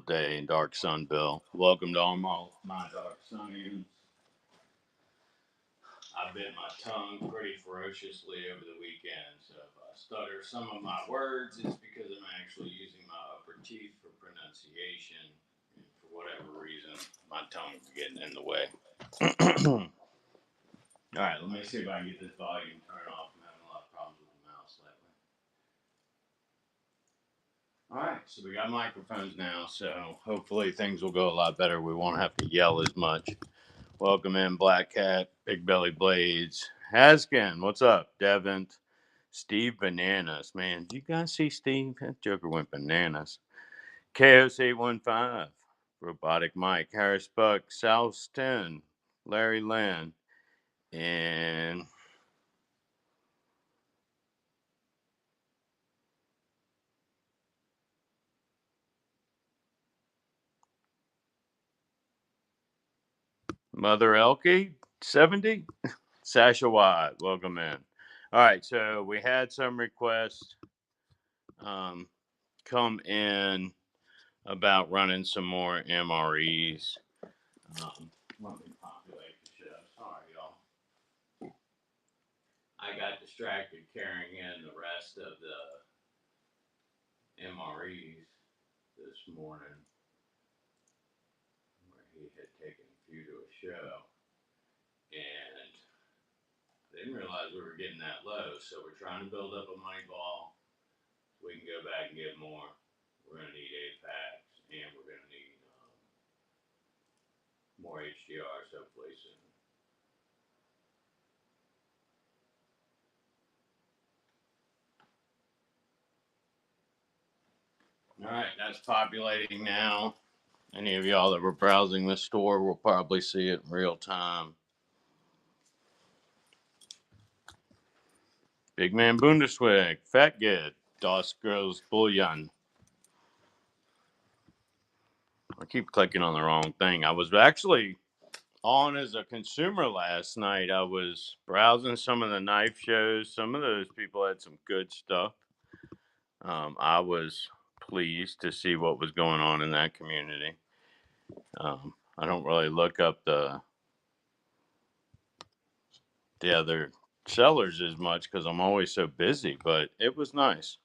day, Dark Sun Bill. Welcome to all my Dark Sunians. I bit my tongue pretty ferociously over the weekend, so if I stutter some of my words, it's because I'm actually using my upper teeth for pronunciation. And for whatever reason, my tongue's getting in the way. All right, let me see if I can get this volume turned off. I'm having a lot of problems with the mouse lately. All right, so we got microphones now, so hopefully things will go a lot better. We won't have to yell as much. Welcome in, Black Cat, Big Belly Blades, Haskin. What's up, Devin, Steve Bananas. Man, do you guys see Steve? That Joker went bananas. Chaos 815, Robotic Mike, Harris Buck, South 10, Larry Land, and Mother Elke 70, Sasha Watt. Welcome in. All right, so we had some requests um, come in about running some more MREs. Let me populate the show. Sorry, y'all. I got distracted carrying in the rest of the MREs this morning, where he had taken a few to a show, and I didn't realize we were getting that low. So we're trying to build up a money ball so we can go back and get more. We're going to need 8 packs, and we're going to need more HDRs hopefully soon. All right, that's populating now. Any of y'all that were browsing the store will probably see it in real time. Big Man Bundesweg, Fat Git, Das Girls Bullion. I keep clicking on the wrong thing. I was actually on as a consumer last night. I was browsing some of the knife shows. Some of those people had some good stuff. I was pleased to see what was going on in that community. I don't really look up the other sellers as much because I'm always so busy, but it was nice.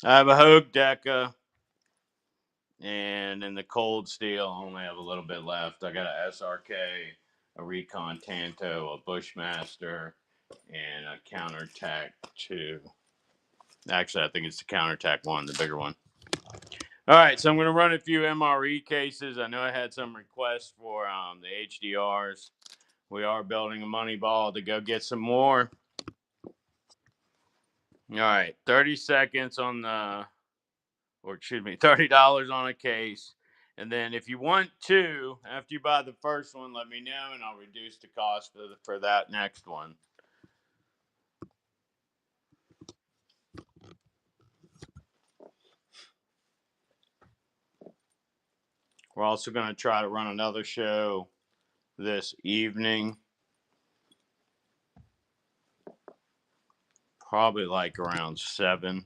I have a Hogue Deca, and in the cold steel, I only have a little bit left. I got a SRK, a Recon Tanto, a Bushmaster, and a Counterattack 2. Actually, I think it's the Counterattack 1, the bigger one. All right, so I'm going to run a few MRE cases. I know I had some requests for the HDRs. We are building a money ball to go get some more. All right, 30 seconds on the, or excuse me, $30 on a case. And then if you want to, after you buy the first one, let me know and I'll reduce the cost for that next one. We're also going to try to run another show this evening. Probably like around 7.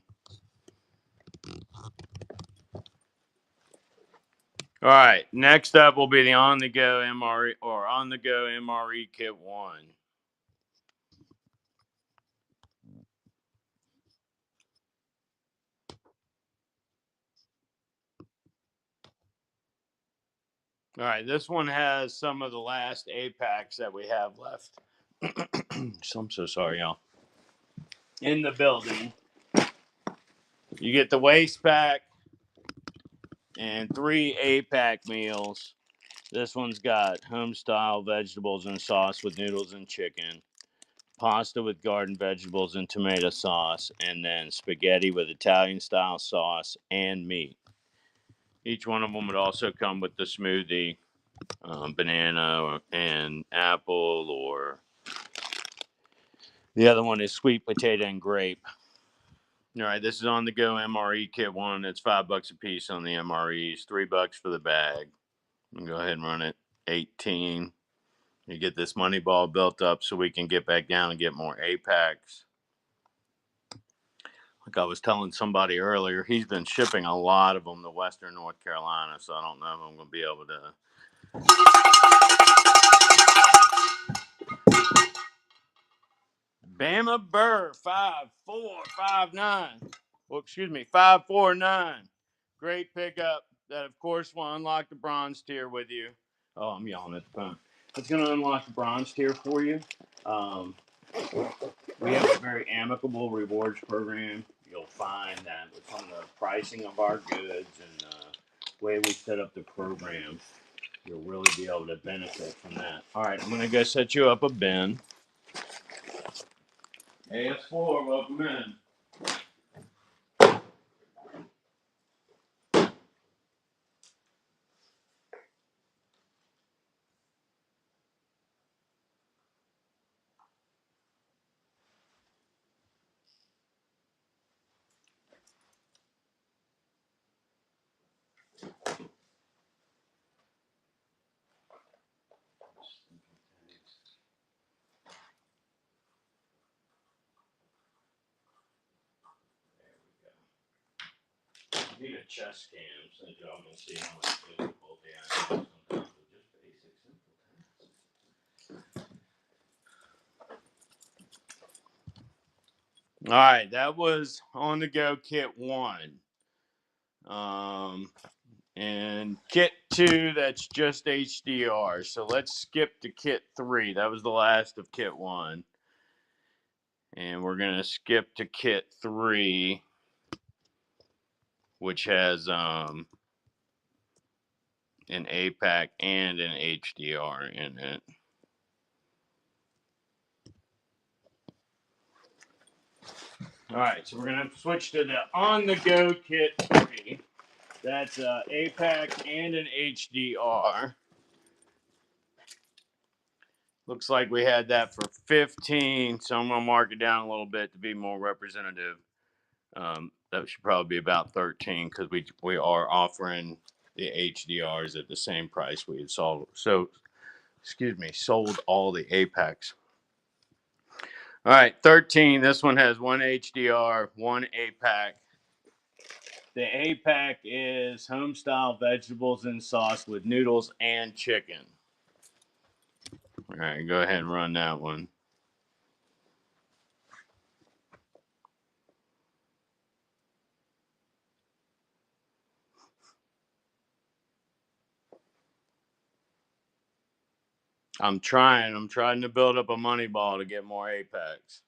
All right, next up will be the on-the-go MRE or on-the-go MRE Kit 1. All right, this one has some of the last 8 packs that we have left. So I'm so sorry, y'all. In the building, you get the waist pack and 3 8-pack meals. This one's got home-style vegetables and sauce with noodles and chicken, pasta with garden vegetables and tomato sauce, and then spaghetti with Italian-style sauce and meat. Each one of them would also come with the smoothie, banana and apple, or the other one is sweet potato and grape. All right, this is on the go MRE Kit 1. It's $5 a piece on the MREs, $3 for the bag. Go ahead and run it 18. You get this money ball built up so we can get back down and get more 8-packs. like I was telling somebody earlier, he's been shipping a lot of them to Western North Carolina, so I don't know if I'm going to be able to. Bama Burr 5459. Well, excuse me, 549. Great pickup. That of course will unlock the bronze tier with you. Oh, I'm yelling at the phone. It's going to unlock the bronze tier for you. Um, we have a very amicable rewards program. You'll find that with some of the pricing of our goods and the way we set up the program, you'll really be able to benefit from that. All right, I'm going to go set you up a bin. AS4, welcome in. I need a chest cam so that y'all can see how much difficulty I have sometimes with just basic simple tasks. All right, that was on the go kit 1. And kit 2, that's just HDR. So let's skip to kit 3. That was the last of kit 1. And we're going to skip to kit 3, which has an APAC and an HDR in it. All right, so we're going to switch to the on-the-go kit 3. That's APAC and an HDR. Looks like we had that for 15, so I'm going to mark it down a little bit to be more representative. That should probably be about 13 because we are offering the HDRs at the same price we had sold. So, sold all the APACs. All right, 13. This one has one HDR, one APAC. The APAC is home-style vegetables and sauce with noodles and chicken. All right, go ahead and run that one. I'm trying to build up a money ball to get more APACs.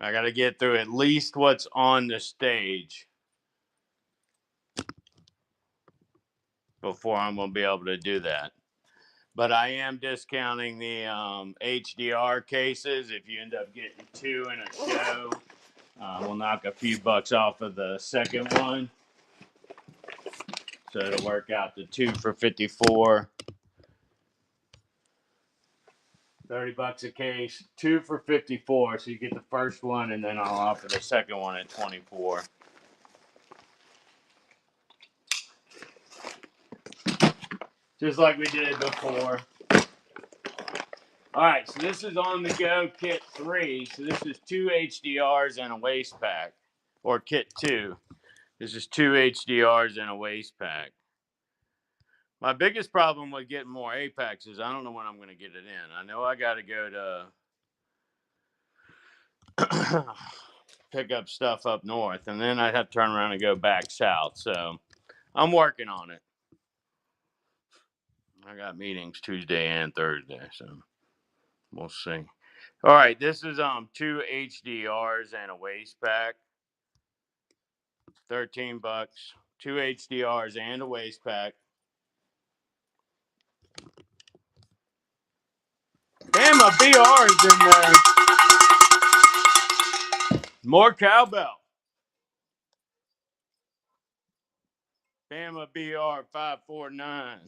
I got to get through at least what's on the stage before I'm going to be able to do that. But I am discounting the HDR cases. If you end up getting 2 in a show, we'll knock a few bucks off of the second one. So it'll work out to 2 for $54. $30 a case, 2 for $54. So you get the first one, and then I'll offer the second one at $24. Just like we did before. All right, so this is on the go kit 3. So this is 2 HDRs and a waist pack, or kit 2. This is 2 HDRs and a waist pack. My biggest problem with getting more APACs is I don't know when I'm going to get it in. I know I got to go to pick up stuff up north, and then I'd have to turn around and go back south. So I'm working on it. I got meetings Tuesday and Thursday, so we'll see. All right, this is 2 HDRs and a waist pack. $13. 2 HDRs and a waist pack. Damn, my BR is in there. More cowbell. Bama BR 549.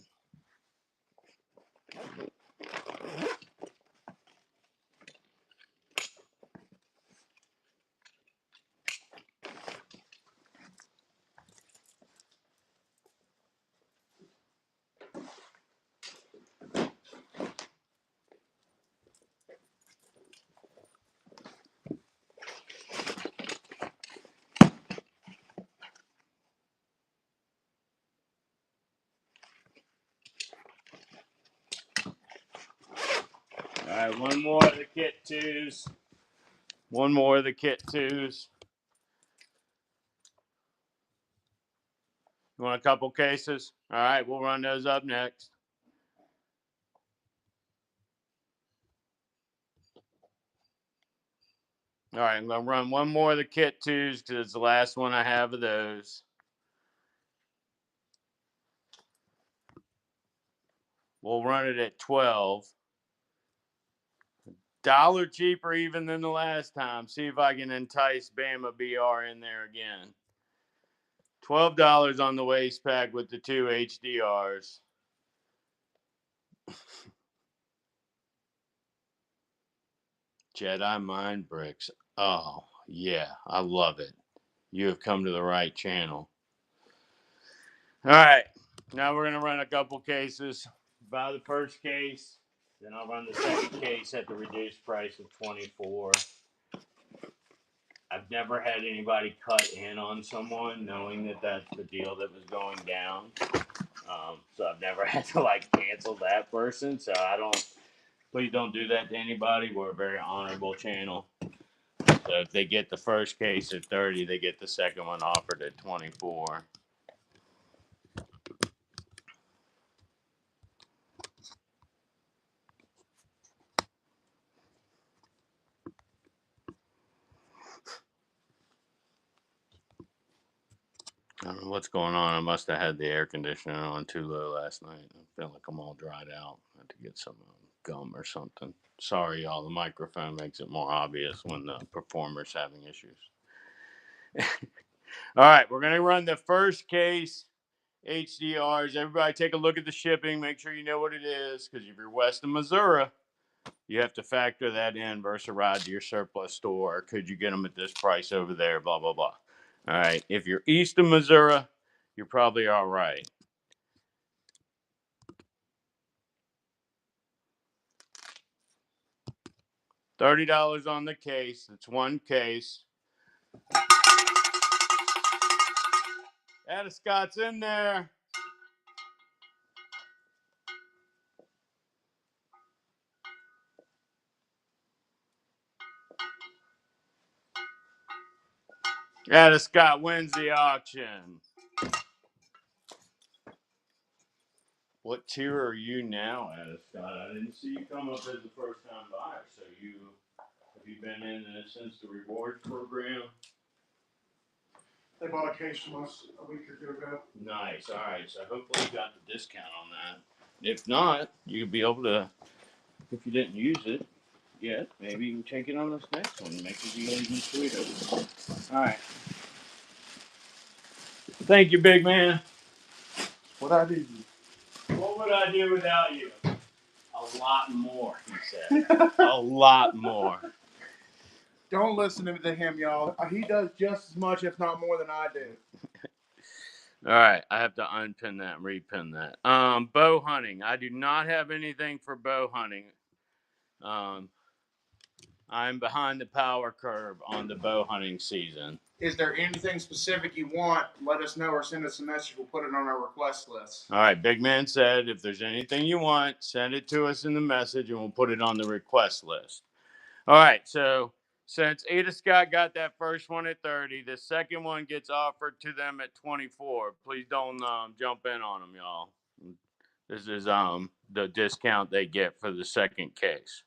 right, one more of the kit twos. One more of the kit twos. You want a couple cases? All right, we'll run those up next. All right, I'm going to run one more of the kit twos because it's the last one I have of those. We'll run it at 12. $1 cheaper even than the last time. See if I can entice Bama BR in there again. $12 on the waist pack with the 2 HDRs. Jedi Mind Bricks. Oh, yeah, I love it. You have come to the right channel. All right, now we're going to run a couple cases. Buy the first case, then I'll run the second case at the reduced price of $24. I've never had anybody cut in on someone knowing that that's the deal that was going down. So I've never had to cancel that person. So please don't do that to anybody. We're a very honorable channel. So if they get the first case at 30, they get the second one offered at 24. I don't know what's going on. I must have had the air conditioner on too low last night. I feel like I'm all dried out. I had to get some gum or something. Sorry, y'all. The microphone makes it more obvious when the performer's having issues. All right, we're going to run the first case HDRs. Everybody take a look at the shipping. Make sure you know what it is, because if you're west of Missouri, you have to factor that in versus a ride to your surplus store. Could you get them at this price over there? Blah, blah, blah. All right, if you're east of Missouri, you're probably all right. $30 on the case. It's one case. Scott's in there. Scott wins the auction. What tier are you now, Scott? I didn't see you come up as a first-time buyer. So have you been in since the rewards program? They bought a case from us a week or two ago. Nice. All right. So hopefully you got the discount on that. If not, you'll be able to, if you didn't use it yet, maybe you can take it on this next one and make it even sweeter. All right. Thank you, big man. What I do? What would I do without you? A lot more, he said. A lot more. Don't listen to him, y'all. He does just as much, if not more, than I do. All right, I have to unpin that and repin that. Bow hunting. I do not have anything for bow hunting. I'm behind the power curve on the bow hunting season. Is there anything specific you want? Let us know or send us a message. We'll put it on our request list. All right, big man said if there's anything you want, send it to us in the message and we'll put it on the request list. All right, so since Ada Scott got that first one at 30, the second one gets offered to them at 24. Please don't jump in on them, y'all. This is the discount they get for the second case.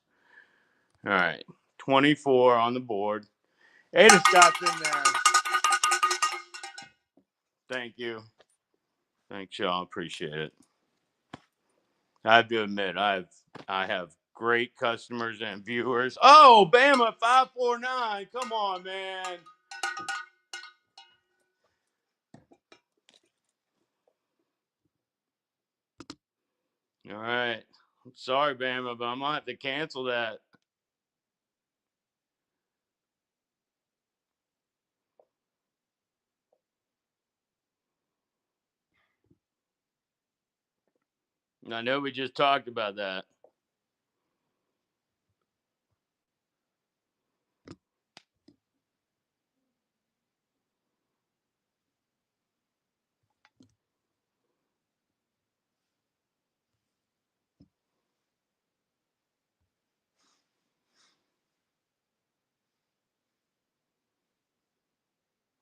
All right, 24 on the board. Ada Scott's in there. Thank you. Thanks, y'all. Appreciate it. I have to admit, I have great customers and viewers. Oh, Bama 549. Come on, man. All right. I'm sorry, Bama, but I'm going to have to cancel that. I know we just talked about that.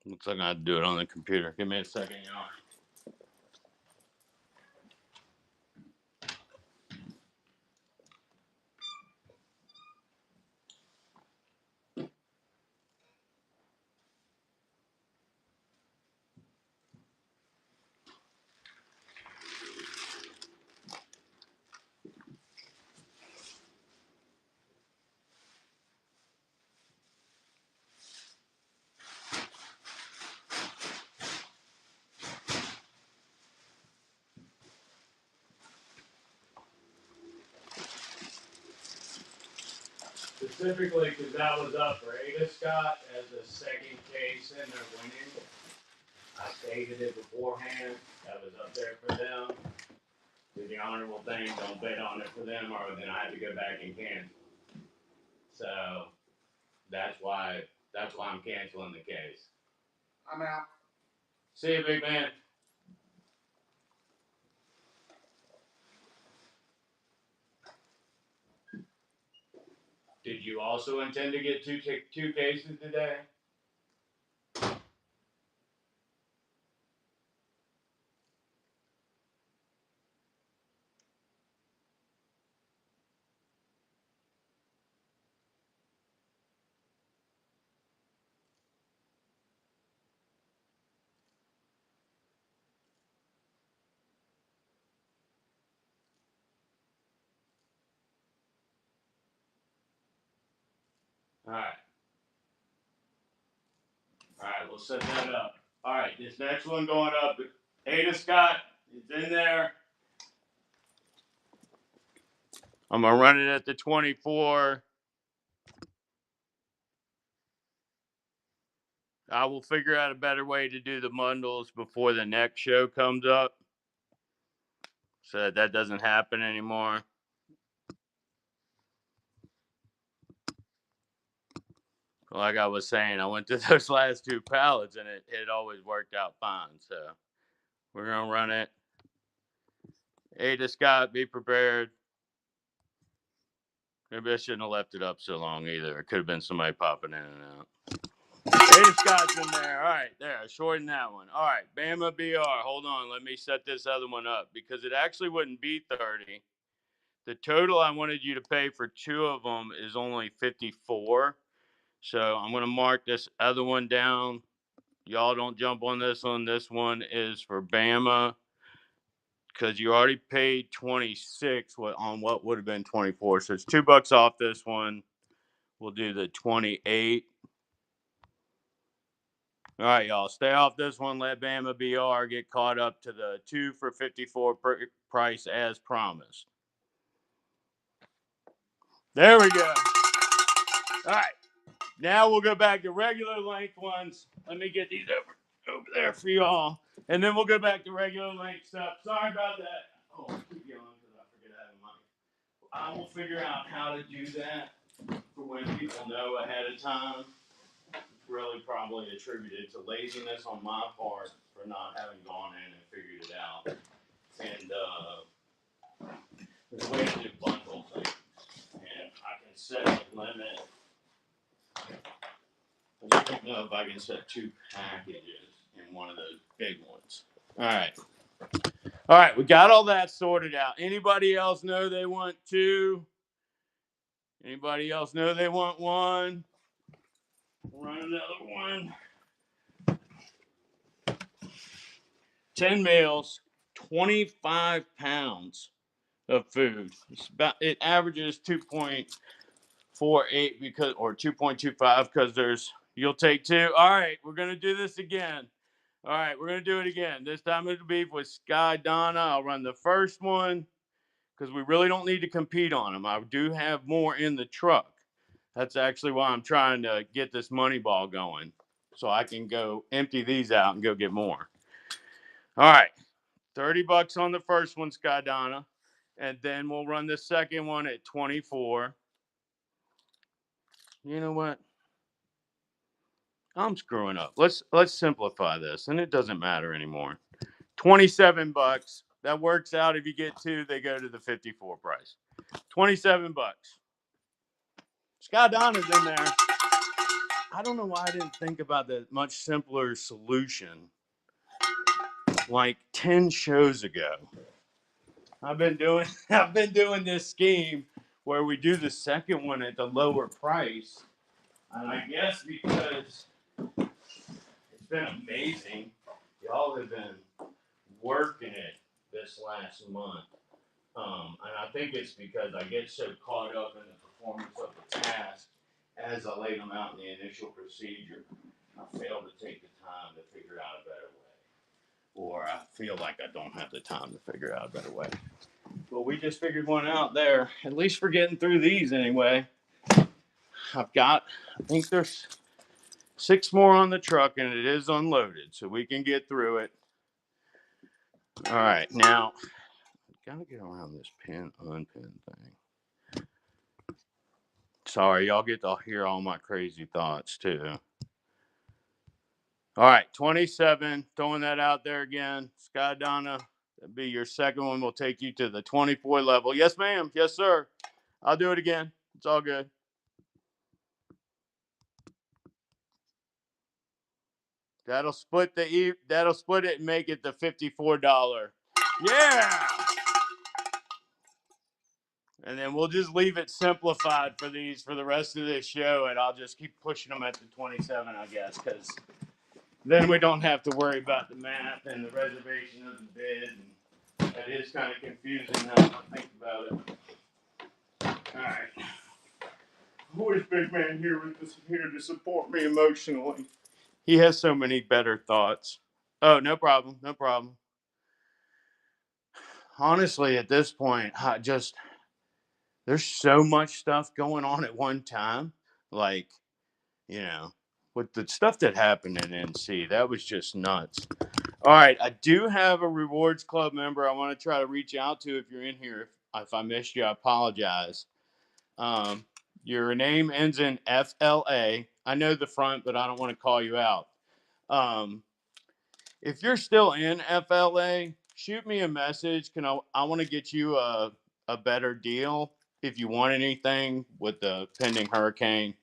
Looks like I have to do it on the computer. Give me a second, y'all. Specifically because that was up for Ada Scott as a second case in their winning. I stated it beforehand. That was up there for them. Do the honorable thing. Don't bet on it for them, or then I have to go back and cancel. So that's why I'm canceling the case. I'm out. See you, big man. Did you also intend to get two cases today? All right. All right, we'll set that up. All right, this next one going up. Ada Scott is in there. I'm gonna run it at the 24. I will figure out a better way to do the bundles before the next show comes up, so that doesn't happen anymore. Like I was saying, I went through those last two pallets and it always worked out fine. So we're gonna run it. Ada Scott, be prepared. Maybe I shouldn't have left it up so long either. It could have been somebody popping in and out. Ada Scott's in there. All right, there. Shorten that one. All right, Bama BR. Hold on. Let me set this other one up because it actually wouldn't be 30. The total I wanted you to pay for two of them is only 54. So I'm going to mark this other one down. Y'all don't jump on this one. This one is for Bama because you already paid 26 on what would have been 24. So it's $2 off this one. We'll do the 28. All right, y'all. Stay off this one. Let Bama BR get caught up to the 2 for 54 price as promised. There we go. All right. Now we'll go back to regular length ones. Let me get these over there for y'all. And then we'll go back to regular length stuff. Sorry about that. Oh, keep going because I forget I have money. I will figure out how to do that for when people know ahead of time. It's really probably attributed to laziness on my part for not having gone in and figured it out. And there's a way to do bundle things. And I can set a limit. I don't know if I can set 2 packages in one of those big ones. All right. All right, we got all that sorted out. Anybody else know they want 2? Anybody else know they want 1? We'll run another one. 10 meals, 25 pounds of food. It averages 2.48 because, or 2.25 because you'll take 2. All right, we're gonna do this again. All right, we're gonna do it again. This time it'll be with Sky Donna. I'll run the first one because we really don't need to compete on them. I do have more in the truck. That's actually why I'm trying to get this money ball going, so I can go empty these out and go get more. All right, $30 on the first one, Sky Donna, and then we'll run the second one at 24. You know what? I'm screwing up. Let's simplify this, and it doesn't matter anymore. $27. That works out. If you get 2, they go to the 54 price. $27. Sky Donna's in there. I don't know why I didn't think about the much simpler solution like 10 shows ago. I've been doing this scheme where we do the second one at the lower price. And I guess because it's been amazing, y'all have been working it this last month. And I think it's because I get so caught up in the performance of the task as I lay them out in the initial procedure. I fail to take the time to figure out a better way. Or I feel like I don't have the time to figure out a better way. But we just figured one out there, at least for getting through these anyway. I think there's 6 more on the truck and it is unloaded, so we can get through it. All right, now, gotta get around this pin unpin thing. Sorry, y'all get to hear all my crazy thoughts too. All right, 27, throwing that out there again. Sky Donna, that'll be your second one. We'll take you to the 24 level. Yes, ma'am. Yes, sir. I'll do it again. It's all good. That'll split it and make it the $54. Yeah. And then we'll just leave it simplified for these for the rest of this show, and I'll just keep pushing them at the 27, I guess, because then we don't have to worry about the math and the reservation of the bid. And that is kind of confusing now I think about it. All right. Who is Big Man here to support me emotionally? He has so many better thoughts. Oh, no problem. No problem. Honestly, at this point, there's so much stuff going on at one time. Like, with the stuff that happened in NC, that was just nuts. All right, I do have a rewards club member I want to try to reach out to if you're in here. If I missed you, I apologize. Your name ends in FLA. I know the front, but I don't want to call you out. If you're still in FLA, shoot me a message. I want to get you a better deal if you want anything with the pending hurricane.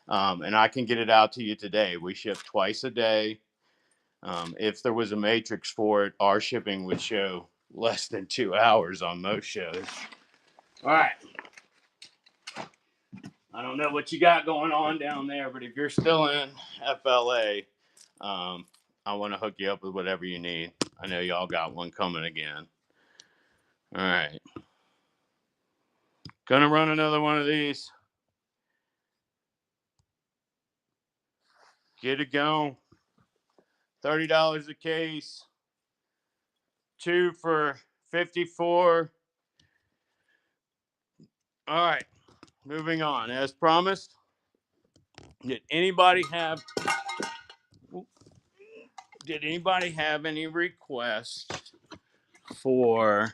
And I can get it out to you today. We ship twice a day. If there was a matrix for it, our shipping would show less than 2 hours on most shows. All right. I don't know what you got going on down there, but if you're still in FLA, I want to hook you up with whatever you need. I know y'all got one coming again. All right. Gonna run another one of these. Get it going. $30 a case. 2 for $54. All right. Moving on. As promised, did anybody have any requests for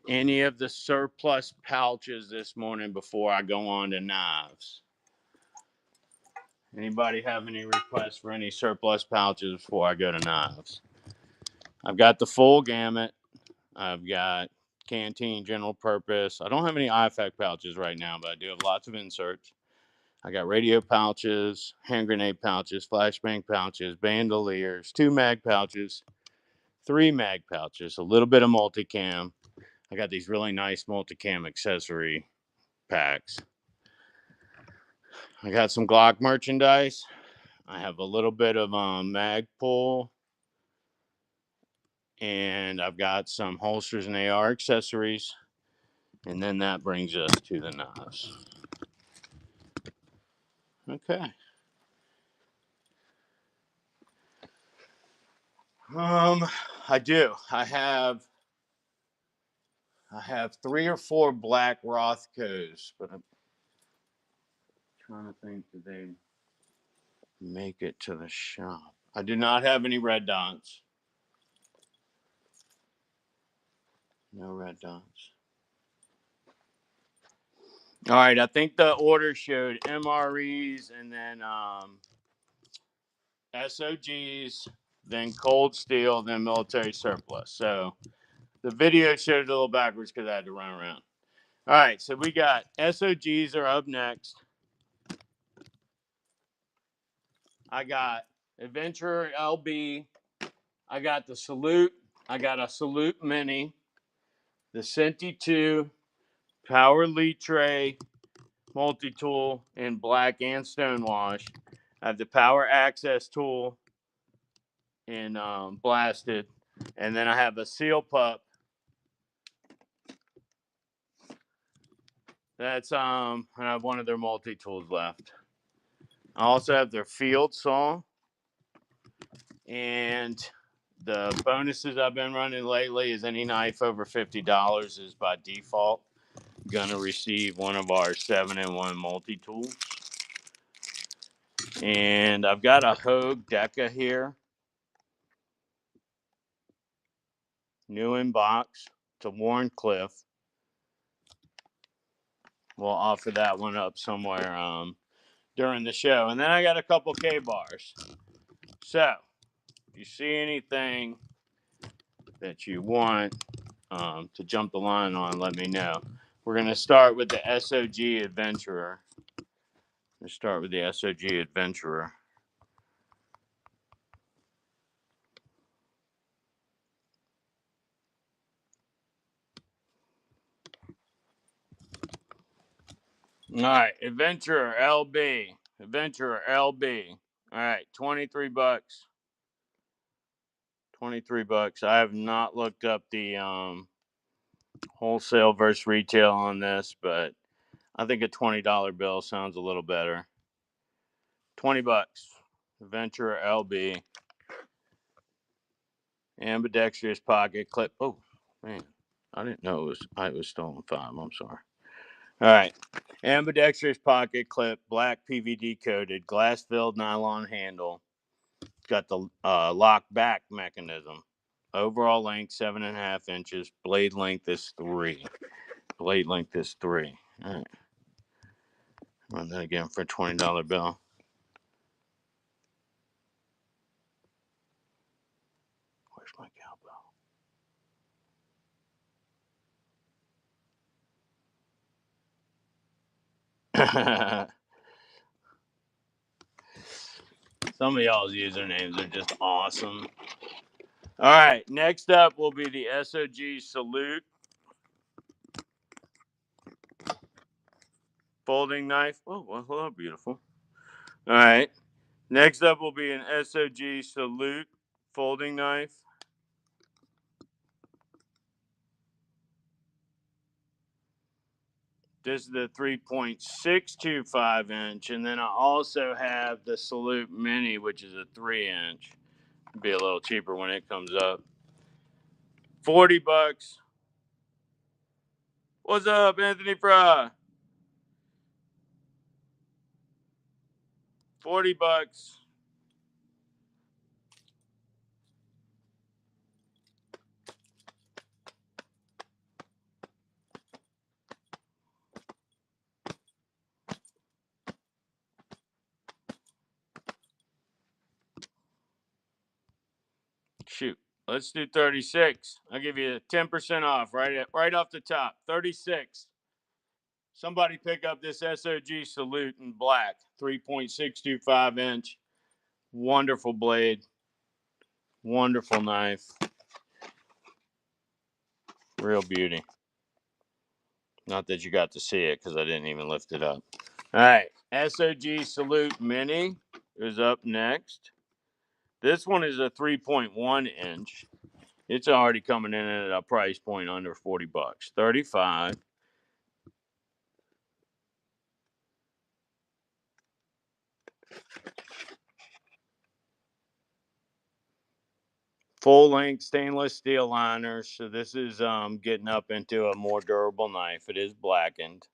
any of the surplus pouches this morning before I go on to knives? Anybody have any requests for any surplus pouches before I go to knives? I've got the full gamut. I've got canteen, general purpose. I don't have any IFAC pouches right now, but I do have lots of inserts. I got radio pouches, hand grenade pouches, flashbang pouches, bandoliers, 2 mag pouches, 3 mag pouches, a little bit of multicam. I got these really nice multicam accessory packs. I got some Glock merchandise. I have a little bit of Magpul. And I've got some holsters and AR accessories. And then that brings us to the knives. Okay. I do. I have 3 or 4 black Rothkos, but I'm trying to think, did they make it to the shop? I do not have any red dots. No red dots. All right, I think the order showed MREs and then SOGs, then cold steel, then military surplus. So the video showed it a little backwards because I had to run around. All right, so we got SOGs are up next. I got Adventurer LB. I got the Salute. I got a Salute Mini. The Senti 2. Power Lead Tray. Multi-tool in black and stonewash. I have the Power Access tool in blasted. And then I have a Seal Pup. That's I have one of their multi-tools left. I also have their field saw. And the bonuses I've been running lately is any knife over $50 is by default gonna receive one of our 7-in-1 multi-tools. And I've got a Hogue Deca here. New in box. It's a Warncliffe. We'll offer that one up somewhere during the show. And then I got a couple K-bars. So, if you see anything that you want to jump the line on, let me know. We're going to start with the SOG Adventurer. Let's start with the SOG Adventurer. All right, Adventurer LB. Adventurer LB. All right, 23 bucks. 23 bucks. I have not looked up the wholesale versus retail on this, but I think a $20 bill sounds a little better. 20 bucks. Adventurer LB. Ambidextrous pocket clip. Oh, man. I didn't know it was stolen 5. I'm sorry. All right. Ambidextrous pocket clip, black PVD coated, glass filled nylon handle. It's got the lock back mechanism. Overall length 7.5 inches. Blade length is 3. Blade length is 3. All right. Run that again for a $20 bill. Where's my cowbell? Some of y'all's usernames are just awesome. All right, next up will be the SOG Salute folding knife. Oh, well, hello, beautiful. All right, next up will be an SOG Salute folding knife. This is the 3.625 inch, and then I also have the Salute Mini, which is a 3 inch. Be a little cheaper when it comes up. 40 bucks. What's up, Anthony Fry? 40 bucks. Shoot, let's do 36. I'll give you 10% off right off the top. 36. Somebody pick up this SOG Salute in black, 3.625 inch. Wonderful blade. Wonderful knife. Real beauty. Not that you got to see it because I didn't even lift it up. All right, SOG Salute Mini is up next. This one is a 3.1 inch. It's already coming in at a price point under 40 bucks. 35. Full length stainless steel liners. So this is getting up into a more durable knife. It is blackened.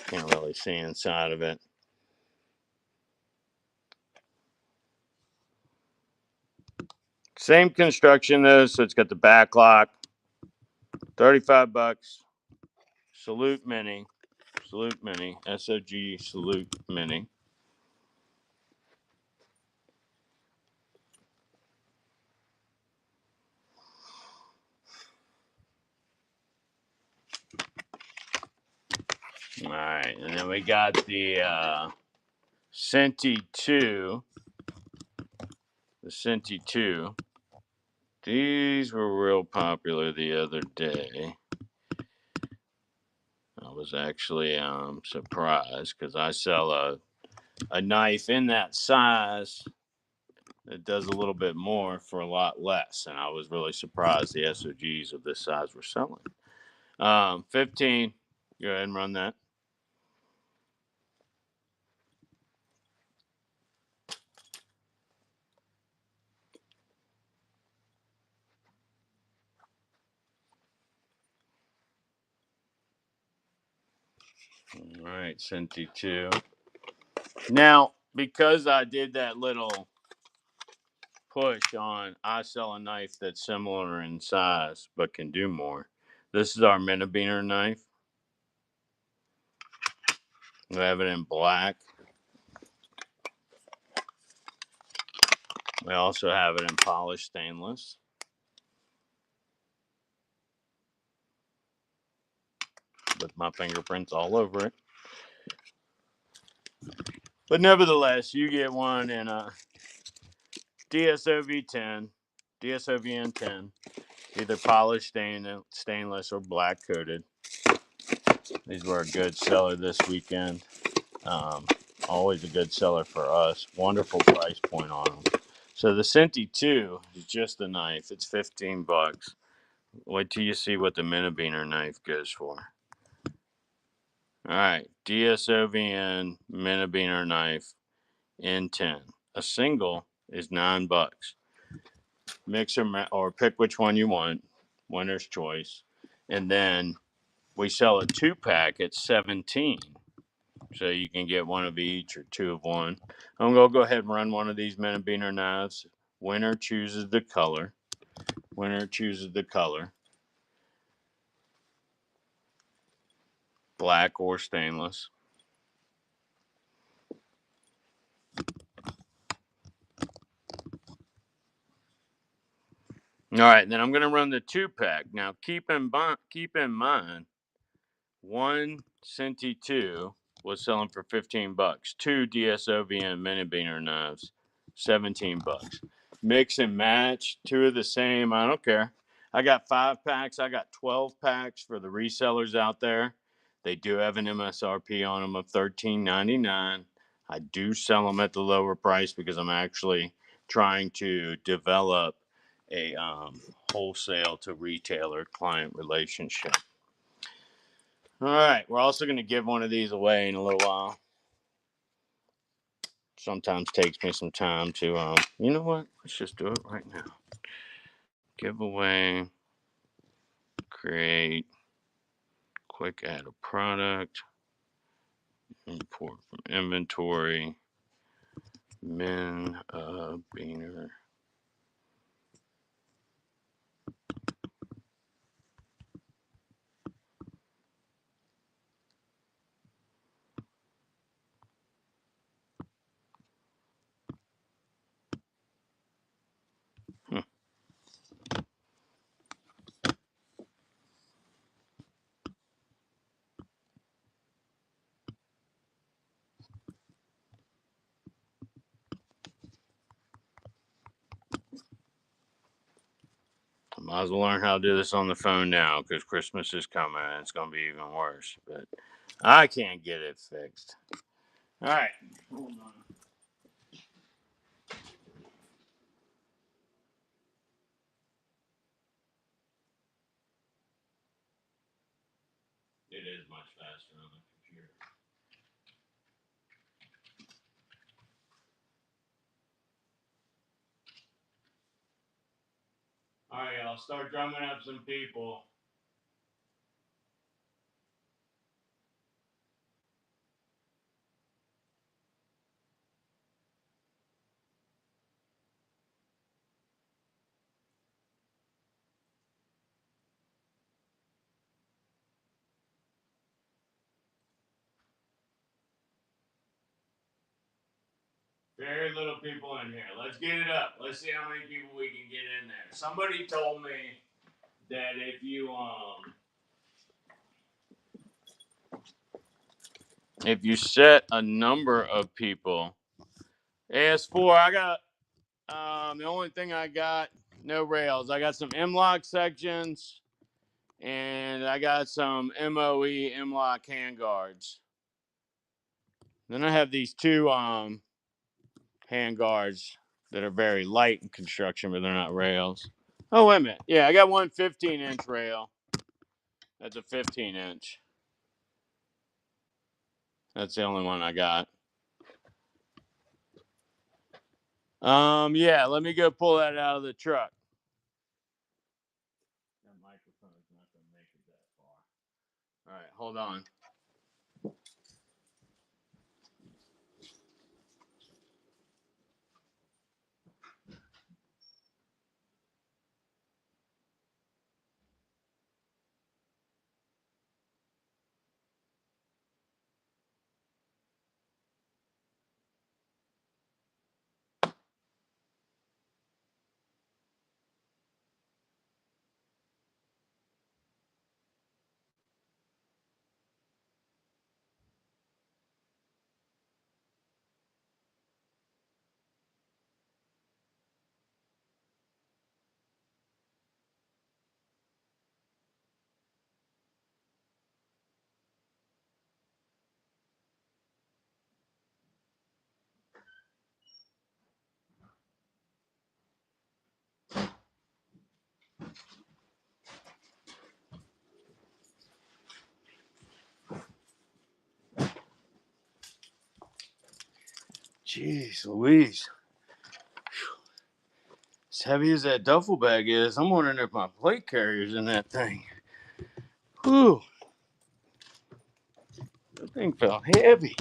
Can't really see inside of it. Same construction though, so it's got the back lock. 35 bucks. Salute Mini. Salute Mini. SOG Salute Mini. All right, and then we got the Senti 2. The Senti 2. These were real popular the other day. I was actually surprised because I sell a knife in that size that does a little bit more for a lot less, and I was really surprised the SOGs of this size were selling. 15. Go ahead and run that. All right, Senti 2. Now, because I did that little push on I sell a knife that's similar in size but can do more. This is our Minibeener knife. We have it in black. We also have it in polished stainless with my fingerprints all over it. But nevertheless, you get one in a DSOV 10, DSOVN 10, either polished stainless or black coated. These were a good seller this weekend. Always a good seller for us. Wonderful price point on them. So the Senti 2 is just a knife. It's $15. Wait till you see what the Minibeener knife goes for. All right, DSOVN Minibeener knife N10. A single is $9. Mix or pick which one you want. Winner's choice. And then we sell a 2-pack at $17. So you can get one of each or two of one. I'm going to go ahead and run one of these Minibeener knives. Winner chooses the color. Winner chooses the color. Black or stainless. All right, then I'm going to run the 2-pack. Now keep in mind, one Senti 2 was selling for $15. Two DSOVN Minibeener knives, $17. Mix and match, two of the same. I don't care. I got 5-packs. I got 12-packs for the resellers out there. They do have an MSRP on them of $13.99. I do sell them at the lower price because I'm actually trying to develop a wholesale to retailer client relationship. All right, we're also going to give one of these away in a little while. Sometimes takes me some time to, you know what? Let's just do it right now. Giveaway, create, quick add a product, import from inventory, Beaner. I might as well learn how to do this on the phone now because Christmas is coming and it's going to be even worse. But I can't get it fixed. All right, hold on. It is much faster on the computer. All right, I'll start drumming up some people. Very little people in here. Let's get it up. Let's see how many people we can get in there. Somebody told me that if you if you set a number of people, AS4, I got the only thing I got, no rails. I got some M-lock sections, and I got some MOE M-lock handguards. Then I have these two handguards that are very light in construction, but they're not rails. Oh, wait a minute. Yeah, I got one 15-inch rail. That's a 15-inch. That's the only one I got. Yeah, let me go pull that out of the truck. That microphone's not going to make it that far. All right, hold on. Jeez Louise. As heavy as that duffel bag is, I'm wondering if my plate carrier's in that thing. Whew. That thing felt heavy.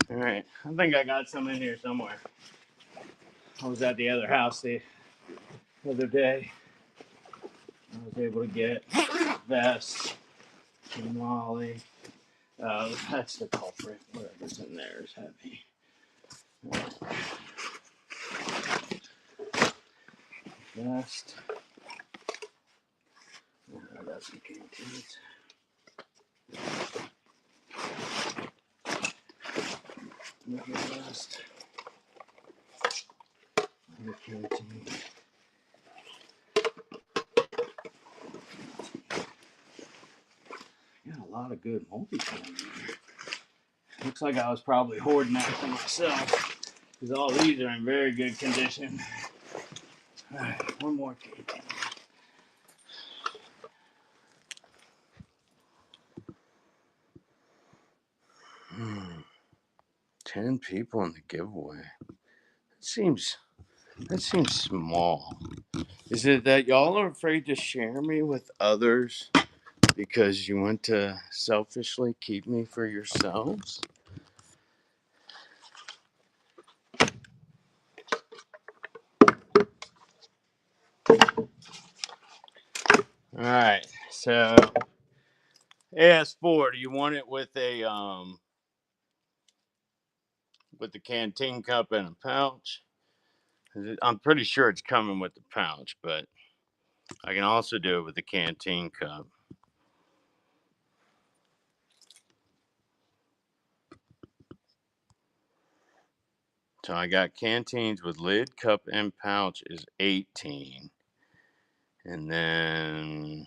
All right, I think I got some in here somewhere. I was at the other house the other day. I was able to get vest and Molly. That's the culprit. Whatever's in there is heavy. Vest. I got some canteens. Another vest. Another canteen. Got a lot of good multi-cam in there. Looks like I was probably hoarding that for myself because all these are in very good condition. All right, one more canteen. 10 people in the giveaway. That seems small. Is it that y'all are afraid to share me with others because you want to selfishly keep me for yourselves? All right. So AS4, do you want it with the canteen cup and a pouch? I'm pretty sure it's coming with the pouch, but I can also do it with the canteen cup. So I got canteens with lid, cup, and pouch is 18. And then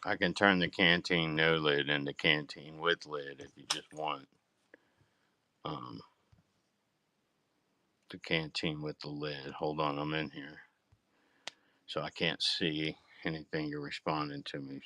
I can turn the canteen no lid into canteen with lid if you just want the canteen with the lid. Hold on, I'm in here. So I can't see anything you're responding to me.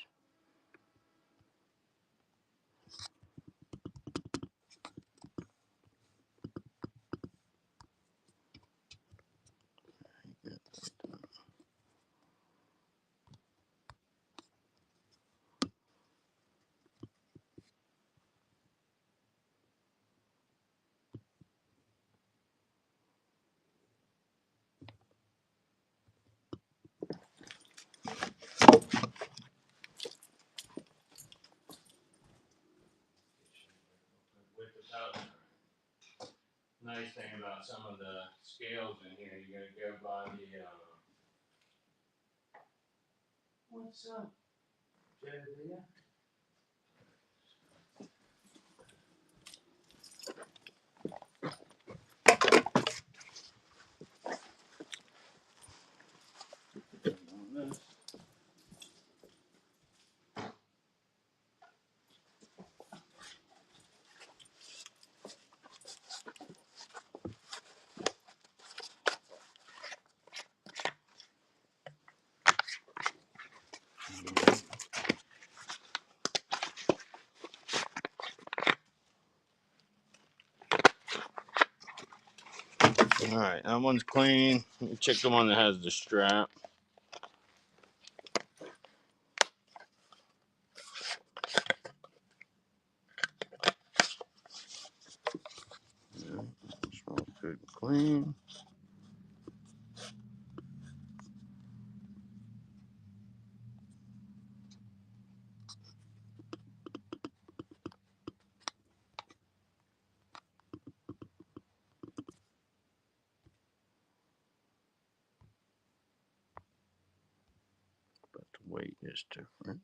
Nice thing about some of the scales in here, you gotta go by the what's up? All right, that one's clean. Let me check the one that has the strap. Yeah, smells good and clean. But the weight is different.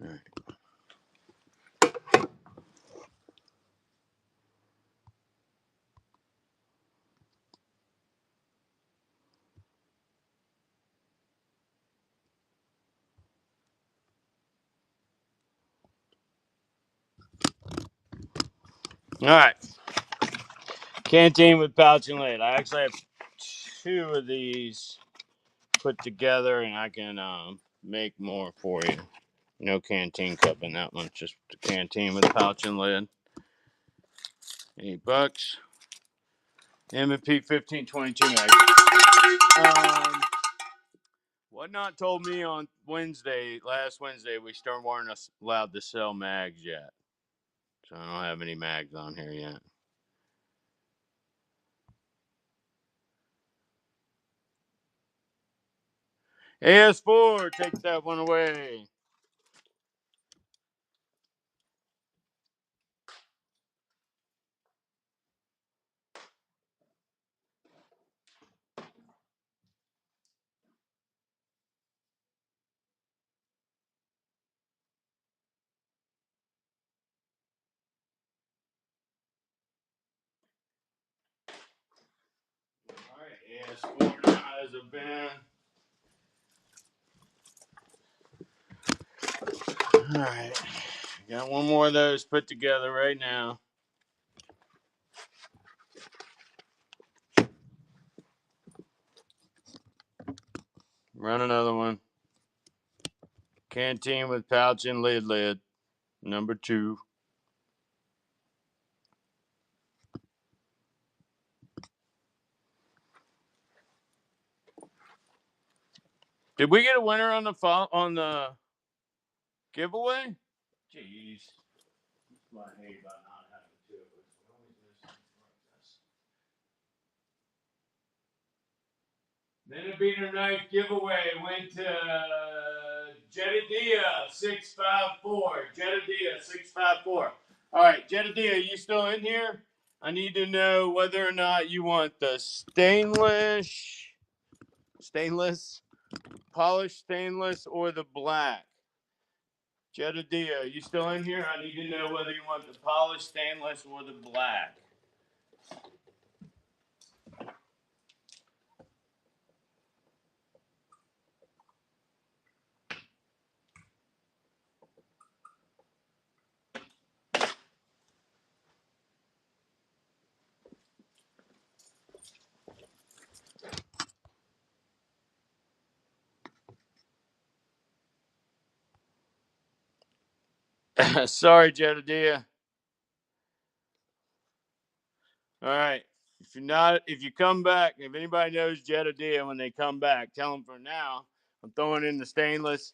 All right. All right. Canteen with pouch and lid. I actually have 2 of these put together, and I can make more for you. No canteen cup in that one, just the canteen with pouch and lid. $8. M&P 1522 mag. Whatnot told me on last Wednesday, we weren't allowed to sell mags yet. So I don't have any mags on here yet. AS4, take that one away. All right, AS4 now has a bin. All right, got one more of those put together right now. Run another one. Canteen with pouch and lid. Number 2. Did we get a winner on the giveaway? Jeez. That's what I hate about not having 2 of us. We always miss something like this. Minute Beater Knife giveaway went to Jedediah 654. Jedediah 654. All right, Jedediah, you still in here? I need to know whether or not you want the polished stainless, or the black. Jedediah, you still in here? I need to know whether you want the polished stainless or the black. Sorry, Jedediah. All right. If you come back, if anybody knows Jedediah when they come back, tell them for now I'm throwing in the stainless.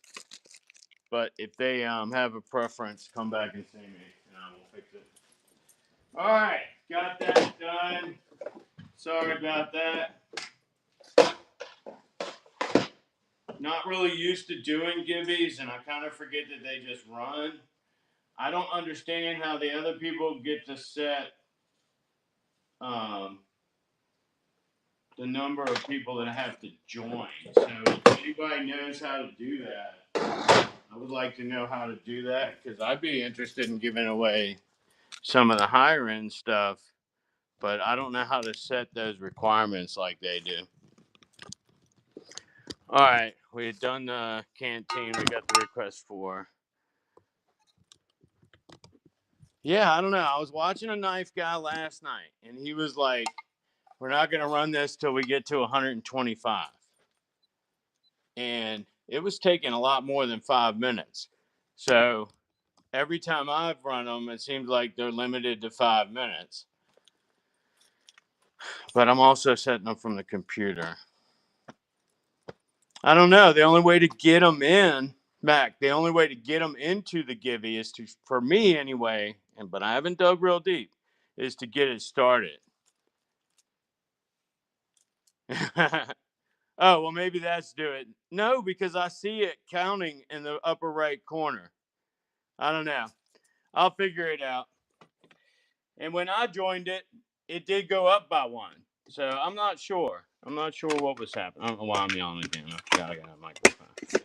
But if they have a preference, come back and see me, and I will fix it. All right, got that done. Sorry about that. Not really used to doing gibbies, and I kind of forget that they just run. I don't understand how the other people get to set the number of people that have to join. So if anybody knows how to do that, I would like to know how to do that because I'd be interested in giving away some of the higher end stuff, but I don't know how to set those requirements like they do. All right, we had done the canteen. We got the request for. Yeah, I don't know. I was watching a knife guy last night, and he was like, "We're not going to run this till we get to 125." And it was taking a lot more than 5 minutes. So every time I've run them, it seems like they're limited to 5 minutes. But I'm also setting them from the computer. I don't know. The only way to get them in, Mac, the only way to get them into the Givey is to, for me anyway, but I haven't dug real deep, is to get it started. Oh, well, maybe that's do it. No, because I see it counting in the upper right corner. I don't know. I'll figure it out. And when I joined it, it did go up by one. So I'm not sure. I'm not sure what was happening. I don't know why I'm yelling again. I forgot I got a microphone.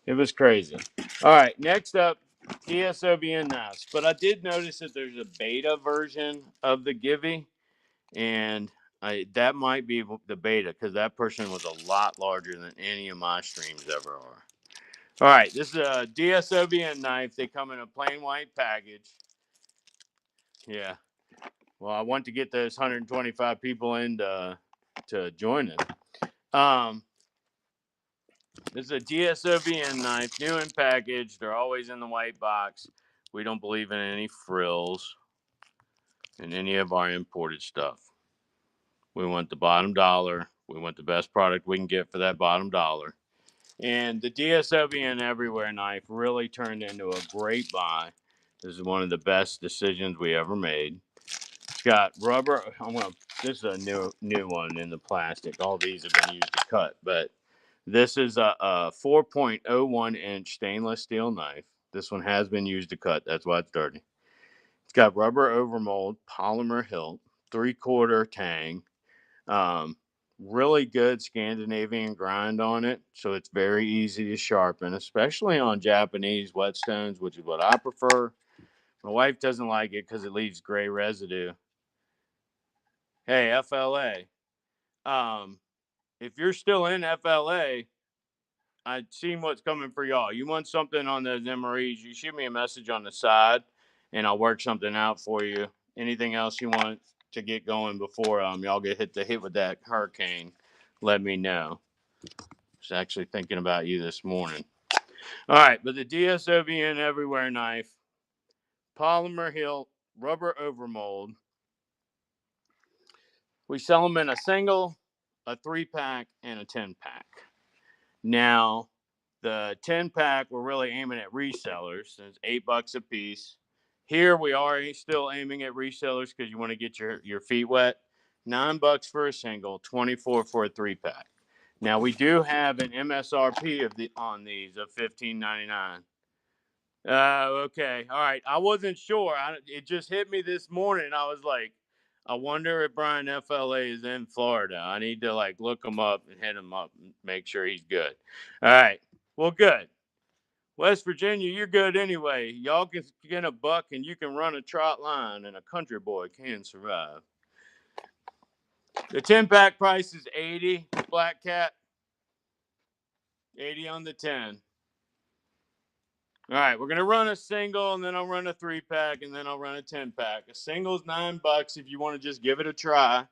It was crazy. All right, next up, DSOBN knives. But I did notice that there's a beta version of the Givey, and that might be the beta because that person was a lot larger than any of my streams ever are. All right, this is a DSOBN knife. They come in a plain white package. Yeah. Well, I want to get those 125 people in to join it. This is a DSOBN knife, new in package. They're always in the white box. We don't believe in any frills in any of our imported stuff. We want the bottom dollar. We want the best product we can get for that bottom dollar. And the DSOBN Everywhere knife really turned into a great buy. This is one of the best decisions we ever made. It's got rubber. This is a new one in the plastic. All these have been used to cut, but this is a 4.01 inch stainless steel knife. This one has been used to cut. That's why it's dirty. It's got rubber overmold, polymer hilt, 3/4 tang. Um, Really good Scandinavian grind on it, so it's very easy to sharpen, especially on Japanese whetstones, which is what I prefer. My wife doesn't like it because it leaves gray residue. Hey, FLA. If you're still in FLA, I've seen what's coming for y'all. You want something on those MREs, you shoot me a message on the side, and I'll work something out for you. Anything else you want to get going before y'all get hit with that hurricane, let me know. I was actually thinking about you this morning. All right, but the DSOBN Everywhere knife, polymer hilt, rubber overmold. We sell them in a single, a 3-pack, and a 10-pack. Now, the 10-pack, we're really aiming at resellers. It's $8 a piece. Here, we are still aiming at resellers because you want to get your feet wet. $9 for a single, $24 for a 3-pack. Now, we do have an MSRP on these of $15.99. Okay. All right. I wasn't sure. It just hit me this morning. I was like, I wonder if Brian FLA is in Florida. I need to look him up and hit him up and make sure he's good. All right. Well, good. West Virginia, you're good anyway. Y'all can get a buck and you can run a trot line, and a country boy can survive. The 10-pack price is $80. Black Cat, $80 on the 10. All right, we're gonna run a single, and then I'll run a 3-pack, and then I'll run a 10-pack. A single's $9 if you want to just give it a try.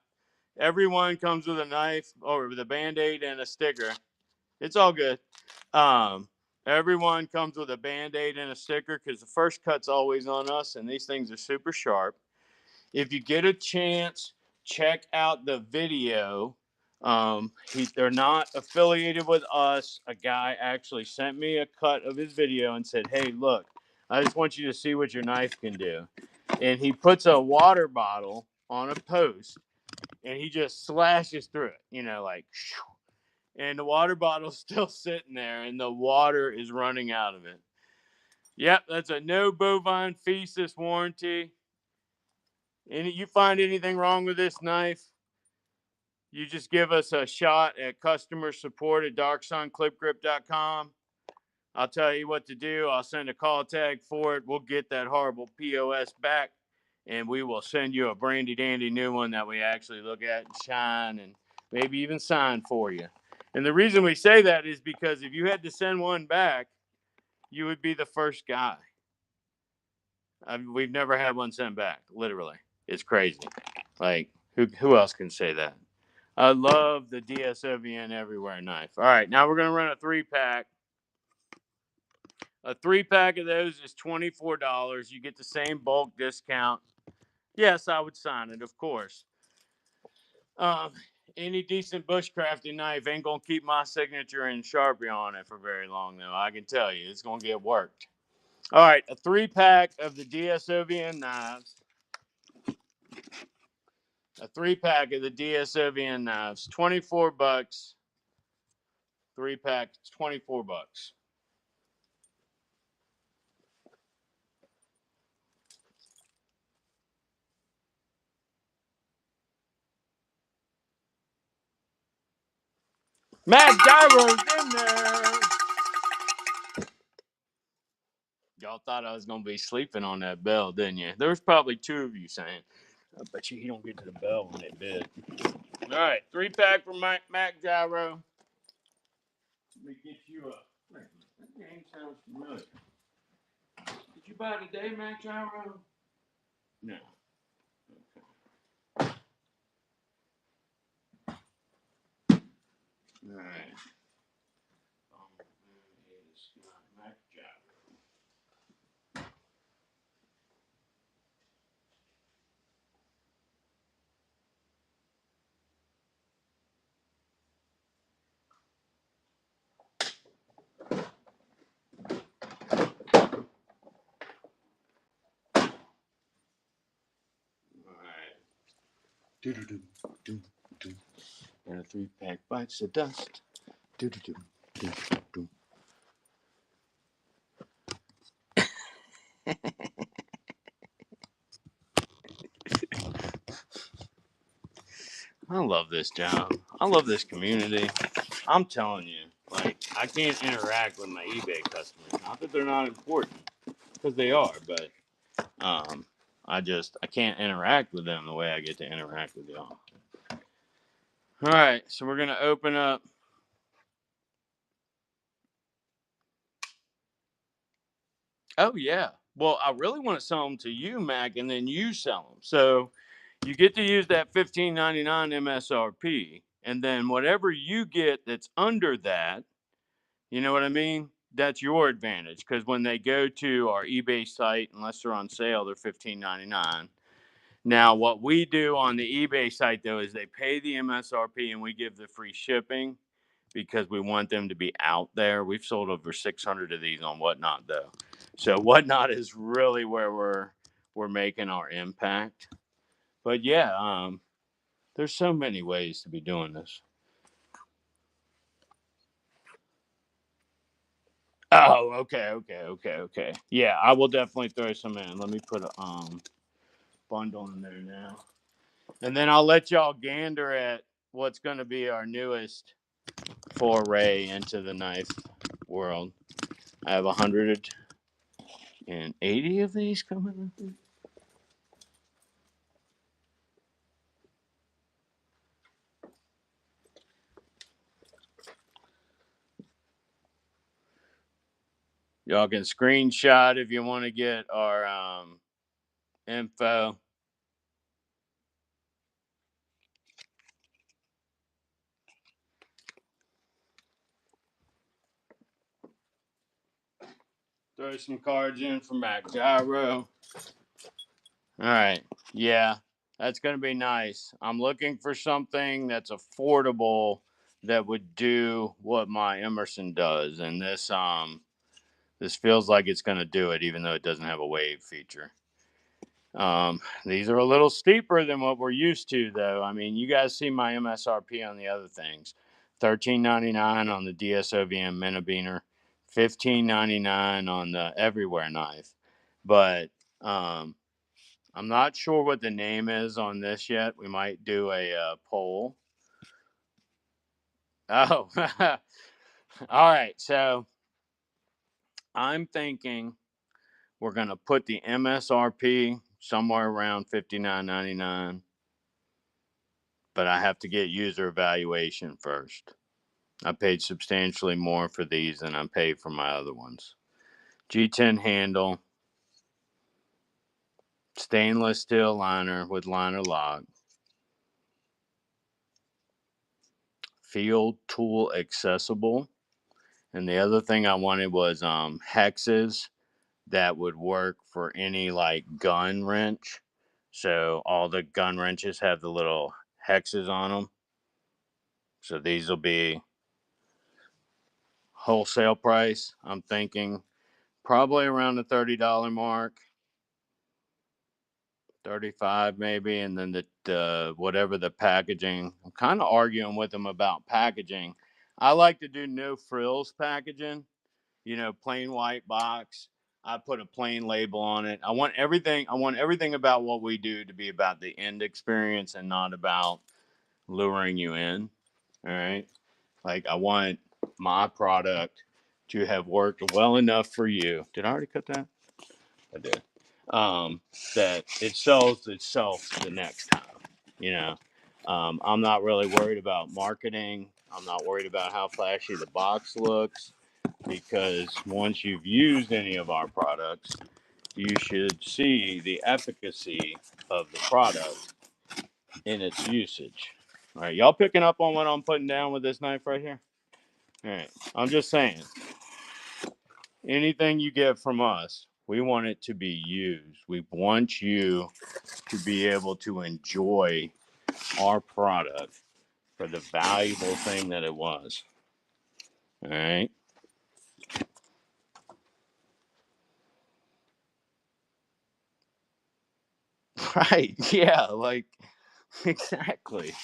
Everyone comes with a knife or with a Band-Aid and a sticker. It's all good. Everyone comes with a Band-Aid and a sticker because the first cut's always on us, and these things are super sharp. If you get a chance, check out the video. They're not affiliated with us. A guy actually sent me a cut of his video and said, "Hey, look, I just want you to see what your knife can do." And he puts a water bottle on a post, and he just slashes through it, and the water bottle's still sitting there, and the water is running out of it. Yep, that's a no bovine feces warranty. You find anything wrong with this knife, you just give us a shot at customer support at darksunclipgrip.com. I'll tell you what to do. I'll send a call tag for it. We'll get that horrible POS back, and we will send you a brandy dandy new one that we actually look at and shine and maybe even sign for you. And the reason we say that is because if you had to send one back, you would be the first guy. We've never had one sent back, literally. It's crazy. Like, who else can say that? I love the DSOVN Everywhere knife. All right, now we're going to run a 3-pack. A 3-pack of those is $24. You get the same bulk discount. Yes, I would sign it, of course. Any decent bushcrafting knife ain't going to keep my signature and Sharpie on it for very long, though. I can tell you, it's going to get worked. All right, a 3-pack of the DSOVN knives. A 3-pack of the DSOVN knives, $24. 3-pack, $24. Matt Gyro's in there. Y'all thought I was going to be sleeping on that bell, didn't you? There was probably 2 of you saying, I bet you he don't get to the bell when they bid. All right, 3-pack for Mac Gyro. Let me get you up. That name sounds familiar. Did you buy it today, Mac Gyro? No. Okay. All right. Mac Gyro. All right. Do-do-do-do-do. And a 3-pack bites the dust. Do-do-do-do-do. I love this job. I love this community. I'm telling you, like, I can't interact with my eBay customers. Not that they're not important, because they are, but I can't interact with them the way I get to interact with y'all. All right, so we're gonna open up. Oh yeah. Well, I really want to sell them to you, Mac, and then you sell them. So you get to use that $15.99 MSRP, and then whatever you get that's under that, you know what I mean? That's your advantage, because when they go to our eBay site, unless they're on sale, they're $15.99. Now, what we do on the eBay site though is they pay the MSRP and we give the free shipping because we want them to be out there. We've sold over 600 of these on Whatnot though, so Whatnot is really where we're making our impact. But yeah, there's so many ways to be doing this. Oh, okay. Yeah, I will definitely throw some in. Let me put a bundle in there now, and then I'll let y'all gander at what's going to be our newest foray into the knife world. I have 180 of these coming. Y'all can screenshot if you want to get our info. Throw some cards in for Mac Gyro. All right. Yeah, that's going to be nice. I'm looking for something that's affordable that would do what my Emerson does. And this feels like it's going to do it, even though it doesn't have a wave feature. These are a little steeper than what we're used to, though. I mean, you guys see my MSRP on the other things. $13.99 on the DSOVM Minibeaner, $15.99 on the Everywhere knife. But I'm not sure what the name is on this yet. We might do a poll. Oh, all right. So I'm thinking we're gonna put the MSRP somewhere around $59.99, but I have to get user evaluation first. I paid substantially more for these than I paid for my other ones. G10 handle, stainless steel liner with liner lock, field tool accessible, and the other thing I wanted was hexes that would work for any like gun wrench. So all the gun wrenches have the little hexes on them. So these will be wholesale price. I'm thinking probably around the $30 mark, 35 maybe, and then the whatever the packaging. I'm kind of arguing with them about packaging. I like to do no frills packaging, plain white box. I put a plain label on it. I want everything about what we do to be about the end experience and not about luring you in. All right? Like I want my product to have worked well enough for you. Did I already cut that? I did. That it sells itself the next time. You know, I'm not really worried about marketing. I'm not worried about how flashy the box looks because once you've used any of our products, you should see the efficacy of the product in its usage. All right, y'all picking up on what I'm putting down with this knife right here? All right, I'm just saying, anything you get from us, we want it to be used. We want you to be able to enjoy our product for the valuable thing that it was. All right. Right. Yeah. Like, exactly.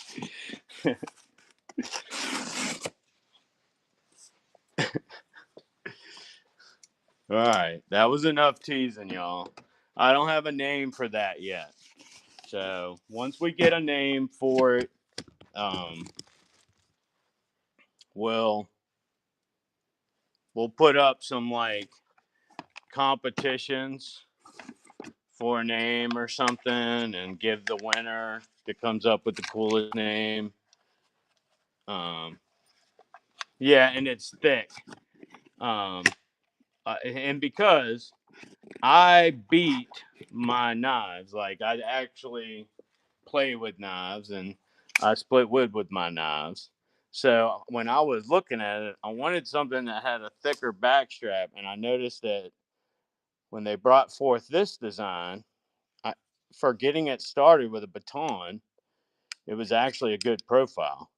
All right. That was enough teasing, y'all. I don't have a name for that yet. So once we get a name for it, um, we'll we'll put up some like competitions for a name or something and give the winner that comes up with the coolest name. Um, yeah, and it's thick. Um, and because I beat my knives, like I actually play with knives and I split wood with my knives. So when I was looking at it, I wanted something that had a thicker back strap, and I noticed that when they brought forth this design, I, for getting it started with a baton, it was actually a good profile,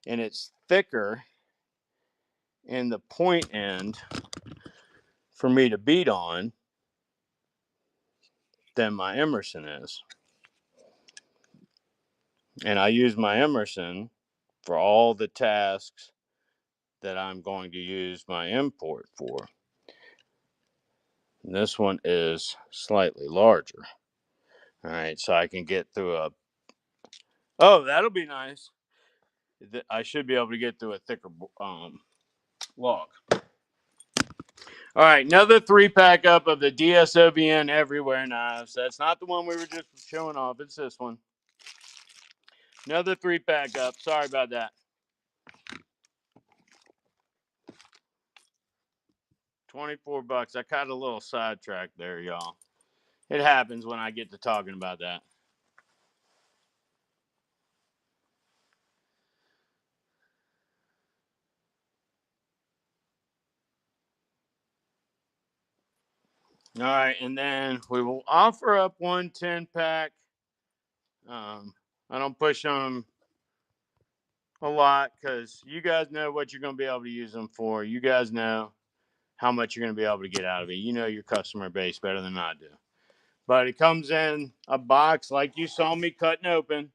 and it's thicker in the point end for me to beat on than my Emerson is. And I use my Emerson for all the tasks that I'm going to use my import for. And this one is slightly larger. All right, so I can get through a. Oh, that'll be nice. I should be able to get through a thicker log. All right, another 3-pack up of the DSOBN Everywhere knives. That's not the one we were just showing off. It's this one. Another 3-pack up. Sorry about that. 24 bucks. I caught a little sidetracked there, y'all. It happens when I get to talking about that. All right, and then we will offer up one 10-pack. I don't push them a lot because you guys know what you're going to be able to use them for. You guys know how much you're going to be able to get out of it. You know your customer base better than I do. But it comes in a box like you saw me cutting open.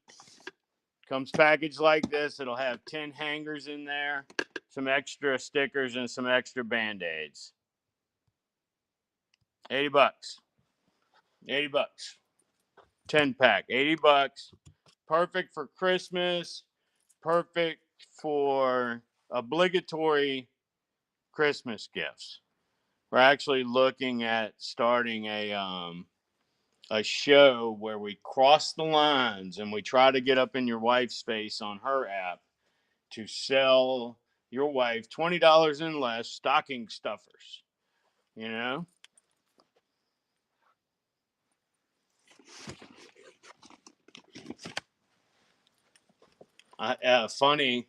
Comes packaged like this. It'll have 10 hangers in there, some extra stickers, and some extra band-aids. 80 bucks. 80 bucks. 10-pack. 80 bucks. Perfect for Christmas. Perfect for obligatory Christmas gifts. We're actually looking at starting a show where we cross the lines and we try to get up in your wife's face on her app to sell your wife $20 and less stocking stuffers. You know, funny,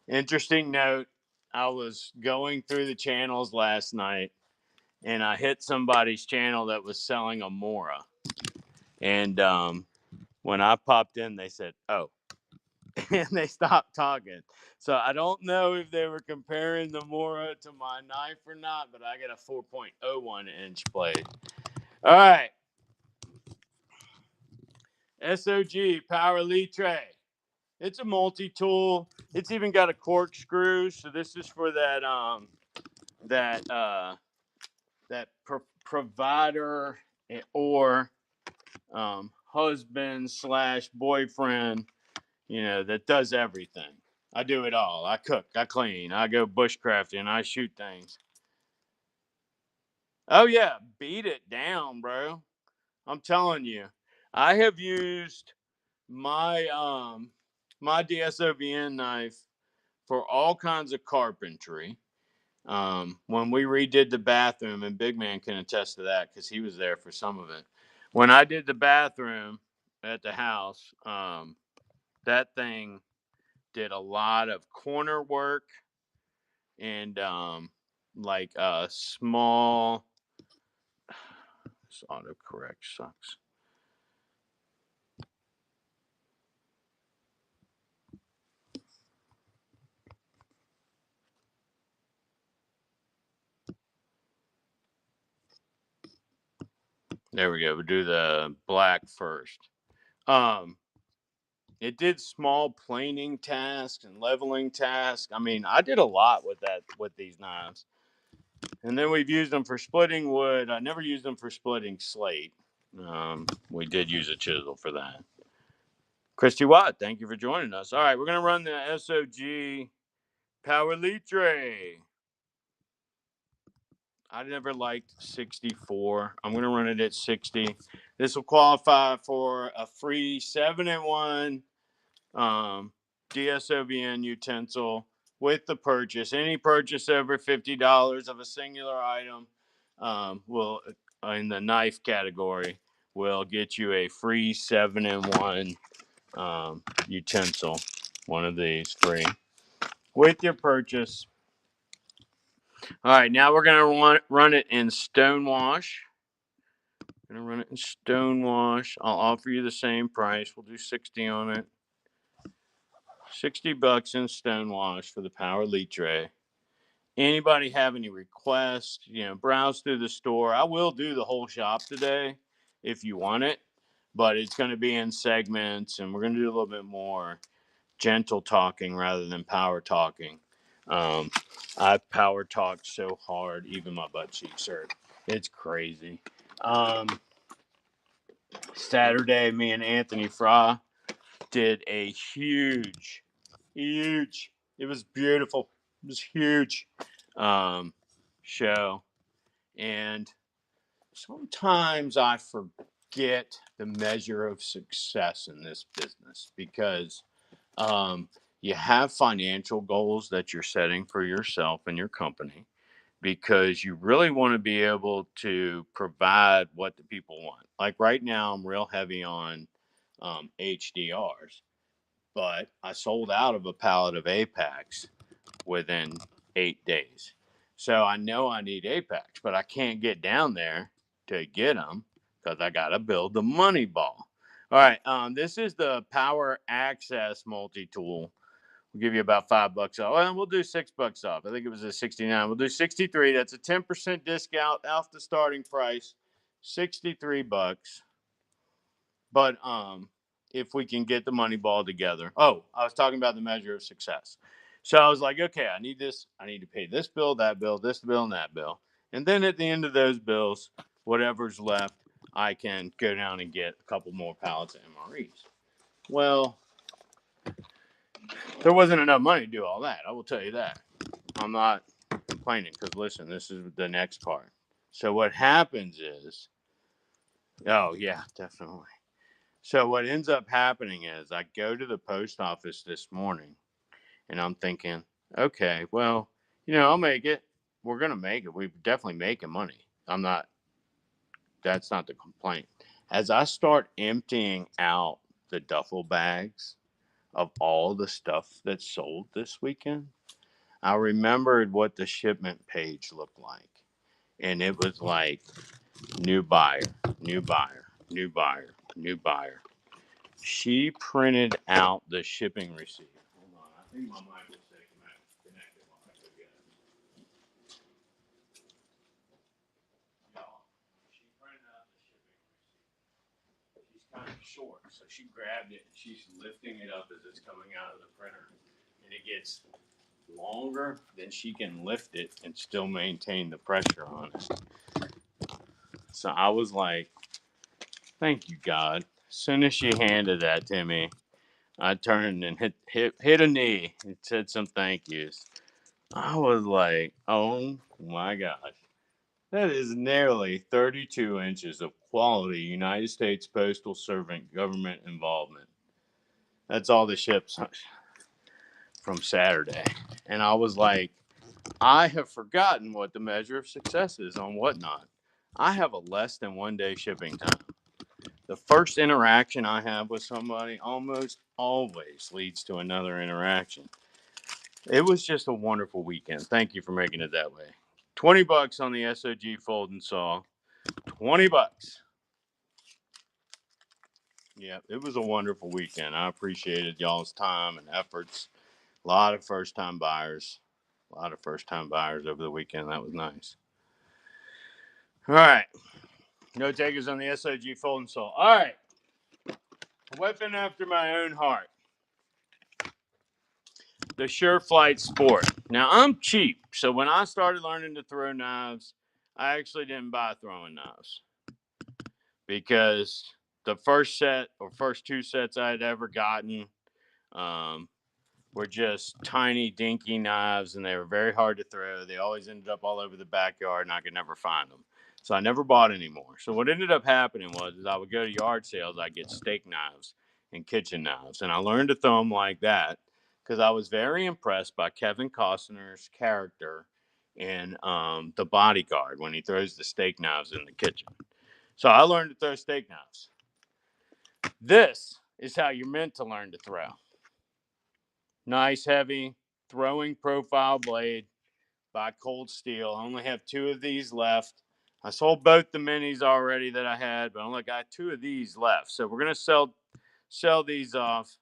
interesting note. I was going through the channels last night and I hit somebody's channel that was selling a Mora. And when I popped in, they said, "Oh," and they stopped talking. So I don't know if they were comparing the Mora to my knife or not, but I got a 4.01 inch blade. All right. SOG Power Litre. It's a multi-tool. It's even got a corkscrew. So this is for that provider or husband slash boyfriend, that does everything. I do it all. I cook, I clean, I go bushcrafting, I shoot things. Oh yeah, beat it down, bro. I'm telling you, I have used my DSOBN knife for all kinds of carpentry. When we redid the bathroom, and Big Man can attest to that because he was there for some of it. When I did the bathroom at the house, that thing did a lot of corner work and like a small. This autocorrect sucks. There we go. We'll do the black first. It did small planing tasks and leveling tasks. I mean, I did a lot with these knives. And then we've used them for splitting wood. I never used them for splitting slate. We did use a chisel for that. Christy Watt, thank you for joining us. All right, we're going to run the SOG Power Litre. I never liked 64. I'm going to run it at 60. This will qualify for a free 7-in-1 DSOBN utensil with the purchase. Any purchase over $50 of a singular item will, in the knife category, will get you a free 7-in-1 utensil. One of these free with your purchase. All right, now we're going to run it in Stonewash. Going to run it in Stonewash. I'll offer you the same price. We'll do 60 on it. $60 in Stonewash for the Power Litre. Anybody have any requests? Browse through the store. I will do the whole shop today if you want it, but it's going to be in segments, and we're going to do a little bit more gentle talking rather than power talking. I've power talked so hard, even my butt cheeks hurt. It's crazy. Saturday, me and Anthony Fry did a huge, it was beautiful. It was huge show. And sometimes I forget the measure of success in this business because you have financial goals that you're setting for yourself and your company because you really want to be able to provide what the people want. Like right now, I'm real heavy on HDRs, but I sold out of a pallet of Apex within 8 days. So I know I need Apex, but I can't get down there to get them because I got to build the money ball. All right, this is the Power Access multi-tool. We'll give you about $5 off. Well, we'll do $6 off. I think it was a 69. We'll do 63. That's a 10% discount off the starting price, $63. But if we can get the money ball together. Oh, I was talking about the measure of success. So I was like, okay, I need this. I need to pay this bill, that bill, this bill, and that bill. And then at the end of those bills, whatever's left, I can go down and get a couple more pallets of MREs. Well, There wasn't enough money to do all that. I will tell you that. I'm not complaining because listen, this is the next part. So what happens is, oh yeah, definitely. So what ends up happening is I go to the post office this morning and I'm thinking, okay, well, I'll make it. We're gonna make it. We're definitely making money. I'm not. That's not the complaint. As I start emptying out the duffel bags of all the stuff that's sold this weekend, I remembered what the shipment page looked like. And it was like new buyer, new buyer, new buyer, new buyer. She printed out the shipping receipt. Hold on, I think my mic will stay connected while I go get it. Y'all, she printed out the shipping receipt. She's kind of short, so she grabbed it and she's lifting it up as it's coming out of the printer. And it gets longer than she can lift it and still maintain the pressure on it. So I was like, thank you, God. As soon as she handed that to me, I turned and hit a knee and said some thank yous. I was like, oh my gosh. That is nearly 32 inches of quality United States Postal Servant government involvement. That's all the ships from Saturday. And I was like, I have forgotten what the measure of success is on Whatnot. I have a less than 1 day shipping time. The first interaction I have with somebody almost always leads to another interaction. It was just a wonderful weekend. Thank you for making it that way. $20 on the SOG folding saw. $20. Yeah, it was a wonderful weekend. I appreciated y'all's time and efforts. A lot of first time buyers. A lot of first time buyers over the weekend. That was nice. All right. No takers on the SOG folding saw. All right. Weapon after my own heart. The Sure Flight Sport. Now, I'm cheap. So when I started learning to throw knives, I actually didn't buy throwing knives. Because the first set or first two sets I had ever gotten were just tiny, dinky knives, and they were very hard to throw. They always ended up all over the backyard, and I could never find them. So I never bought any more. So what ended up happening was I would go to yard sales. I'd get steak knives and kitchen knives, and I learned to throw them like that because I was very impressed by Kevin Costner's character in The Bodyguard when he throws the steak knives in the kitchen. So I learned to throw steak knives. This is how you're meant to learn to throw. Nice, heavy, throwing profile blade by Cold Steel. I only have two of these left. I sold both the minis already that I had, but I only got two of these left. So we're going to sell these off,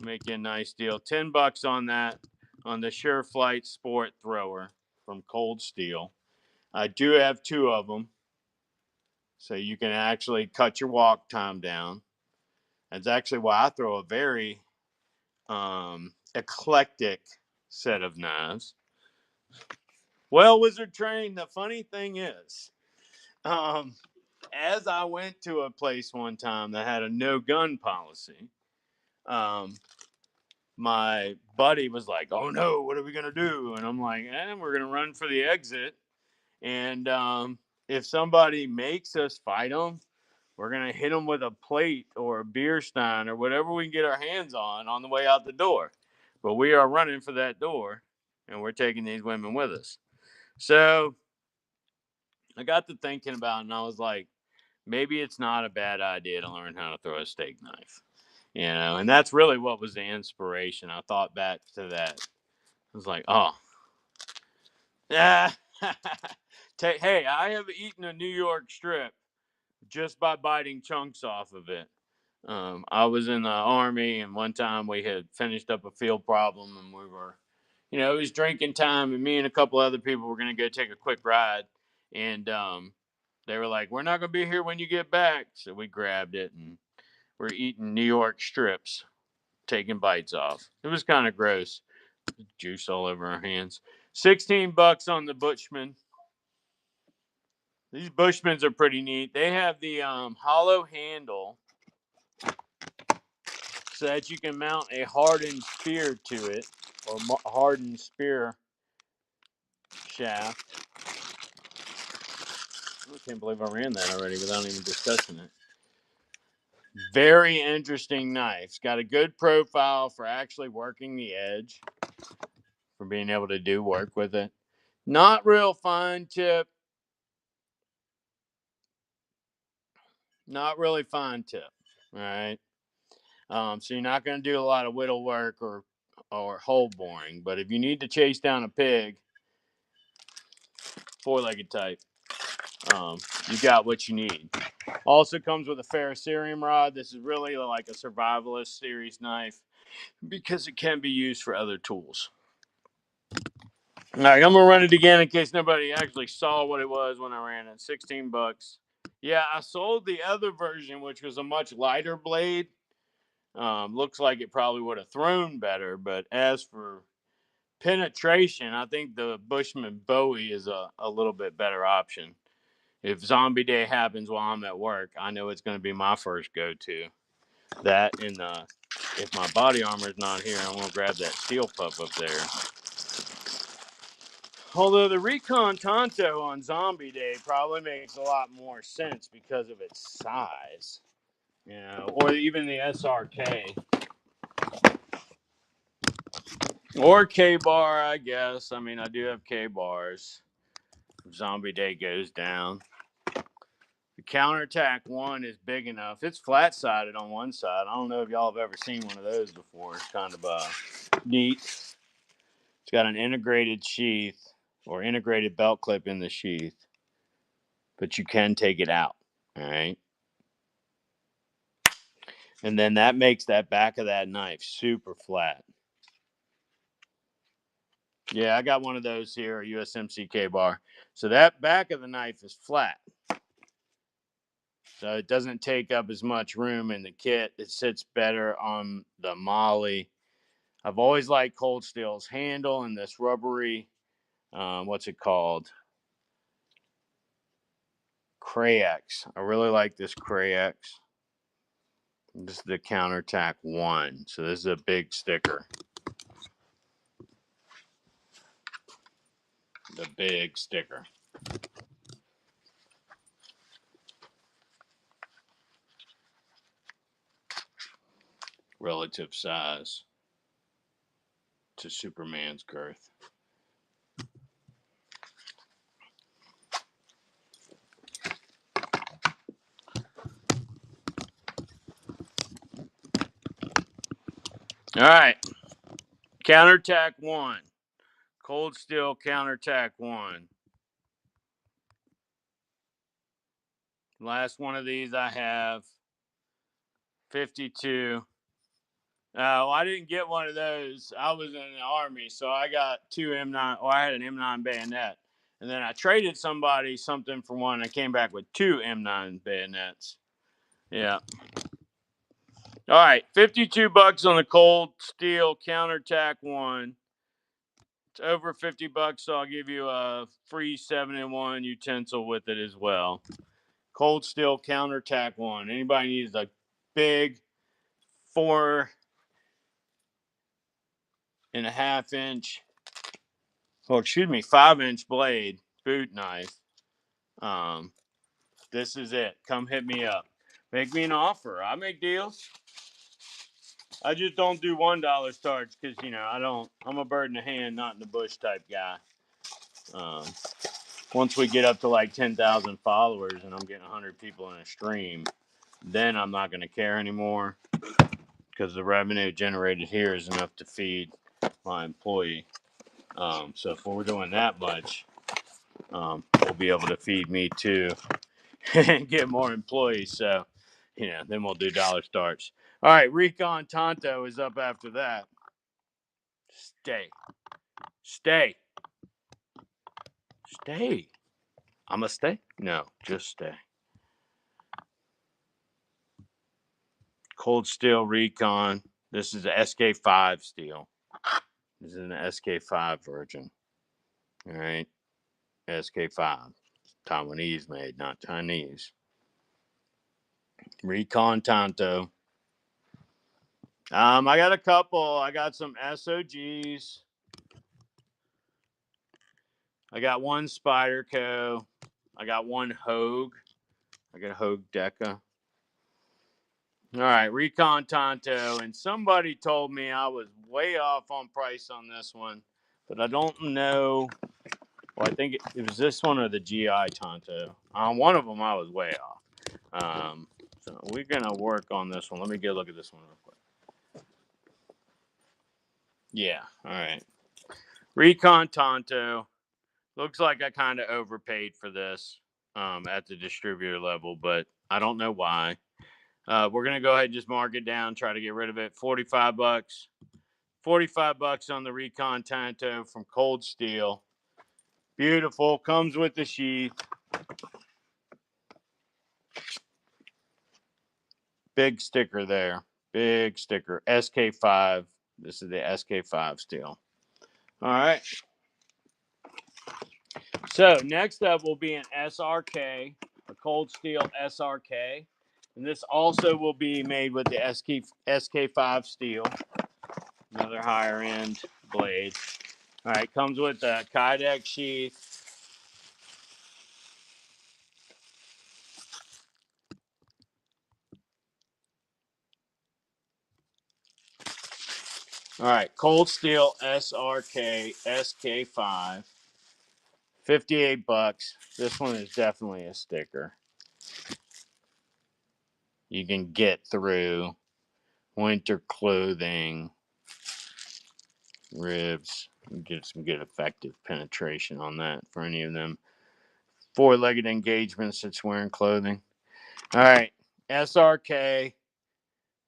make you a nice deal. $10 on that, on the Sure Flight Sport Thrower from Cold Steel. I do have two of them, so you can actually cut your walk time down. That's actually why I throw a very eclectic set of knives. Well, Wizard Train, the funny thing is, as I went to a place one time that had a no gun policy, my buddy was like, oh no, what are we going to do? And I'm like, we're going to run for the exit. And if somebody makes us fight them, we're going to hit them with a plate or a beer stein or whatever we can get our hands on the way out the door. But we are running for that door, and we're taking these women with us. So I got to thinking about it, and I was like, maybe it's not a bad idea to learn how to throw a steak knife. And that's really what was the inspiration. I thought back to that. I was like, oh, yeah. Hey, I have eaten a New York strip just by biting chunks off of it. I was in the Army, and one time we had finished up a field problem, and we were, it was drinking time, and me and a couple other people were going to go take a quick ride. And they were like, we're not going to be here when you get back. So we grabbed it, and we're eating New York strips, taking bites off. It was kind of gross. Juice all over our hands. $16 on the Bushman. These Bushmans are pretty neat. They have the hollow handle. so that you can mount a hardened spear to it, or hardened spear shaft. I can't believe I ran that already without even discussing it. Very interesting knife. It's got a good profile for actually working the edge, for being able to do work with it. Not real fine tip. Not really fine tip. All right. So you're not going to do a lot of whittle work or hole boring. But if you need to chase down a pig, four-legged type, you got what you need. Also comes with a ferrocerium rod. This is really like a survivalist series knife because it can be used for other tools. All right, I'm going to run it again in case nobody actually saw what it was when I ran it. $16. Yeah, I sold the other version, which was a much lighter blade. Looks like it probably would have thrown better, but as for penetration, I think the Bushman Bowie is a little bit better option. If zombie day happens while I'm at work, I know it's going to be my first go-to. That and if my body armor is not here, I'm going to grab that steel pup up there. Although the Recon Tonto on zombie day probably makes a lot more sense because of its size. You know, or even the SRK. Or K-bar, I guess. I mean, I do have K-bars. Zombie day goes down. The counterattack one is big enough. It's flat-sided on one side. I don't know if y'all have ever seen one of those before. It's kind of neat. It's got an integrated sheath or integrated belt clip in the sheath, but you can take it out. All right. And then that makes that back of that knife super flat. Yeah, I got one of those here, a USMC K-bar. So that back of the knife is flat. So it doesn't take up as much room in the kit. It sits better on the Molly. I've always liked Cold Steel's handle and this rubbery, what's it called? Crayex. I really like this Crayex. This is the counterattack one. So this is a big sticker. The big sticker. Relative size to Superman's girth. All right. Counterattack one. Cold Steel counterattack one. Last one of these I have. 52. Oh, I didn't get one of those. I was in the Army, so I got two M9. Oh, I had an M9 bayonet. And then I traded somebody something for one. And I came back with two M9 bayonets. Yeah. All right. $52 on the Cold Steel counterattack one. It's over $50, so I'll give you a free 7-in-1 utensil with it as well. Cold Steel counterattack one. Anybody needs a big 4.5-inch, 5-inch blade boot knife. This is it. Come hit me up. Make me an offer. I make deals. I just don't do $1 starts because I'm a bird in the hand, not in the bush type guy. Once we get up to like 10,000 followers and I'm getting 100 people in a stream, then I'm not going to care anymore because the revenue generated here is enough to feed my employee. So if we're doing that much, we'll be able to feed me too and get more employees. So, then we'll do dollar starts. All right, Recon Tonto is up after that. Stay. I'ma stay? No, just stay. Cold Steel Recon. This is a SK5 steel. This is an SK5 version. All right. SK5. Taiwanese made, not Chinese. Recon Tonto. I got a couple. I got some SOGs. I got one Spyderco. I got one Hogue. I got a Hogue Deca. All right, Recon Tonto. And somebody told me I was way off on price on this one, but I don't know. Well, I think it was this one or the GI Tonto. On one of them, I was way off. So we're going to work on this one. Let me get a look at this one real quick. Yeah, all right. Recon Tonto. Looks like I kind of overpaid for this at the distributor level, but I don't know why. We're going to go ahead and just mark it down, try to get rid of it. 45 bucks. 45 bucks on the Recon Tonto from Cold Steel. Beautiful. Comes with the sheath. Big sticker there. Big sticker. SK5. This is the SK5 steel. All right. So next up will be an SRK, a cold steel SRK. And this also will be made with the SK5 steel. Another higher end blade. All right. Comes with a Kydex sheath. All right. Cold steel SRK SK5. 58 bucks. This one is definitely a sticker. You can get through winter clothing, ribs, and get some good effective penetration on that for any of them four-legged engagements that's wearing clothing. All right, SRK.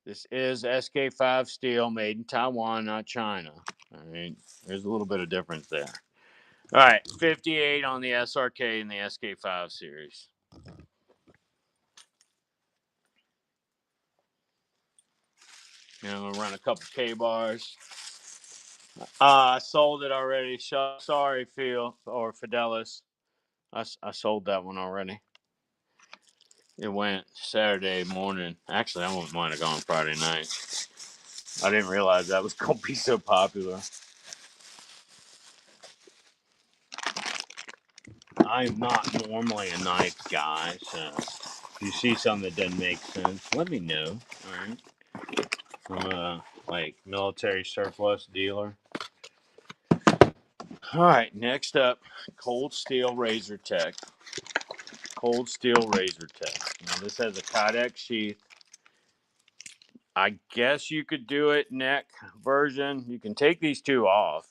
This is SK5 steel made in Taiwan, not China. All right, there's a little bit of difference there. All right, 58 on the SRK and the SK5 series. And I'm gonna run a couple K bars. I sold it already. Sorry, Phil or Fidelis. I sold that one already. It went Saturday morning. Actually, I might have gone Friday night. I didn't realize that was going to be so popular. I'm not normally a knife guy, so if you see something that doesn't make sense, let me know. All right. I'm a military surplus dealer. All right, next up, Cold Steel Razor Tech. Cold Steel Razor Tech. Now this has a Kydex sheath. I guess you could do it neck version. You can take these two off.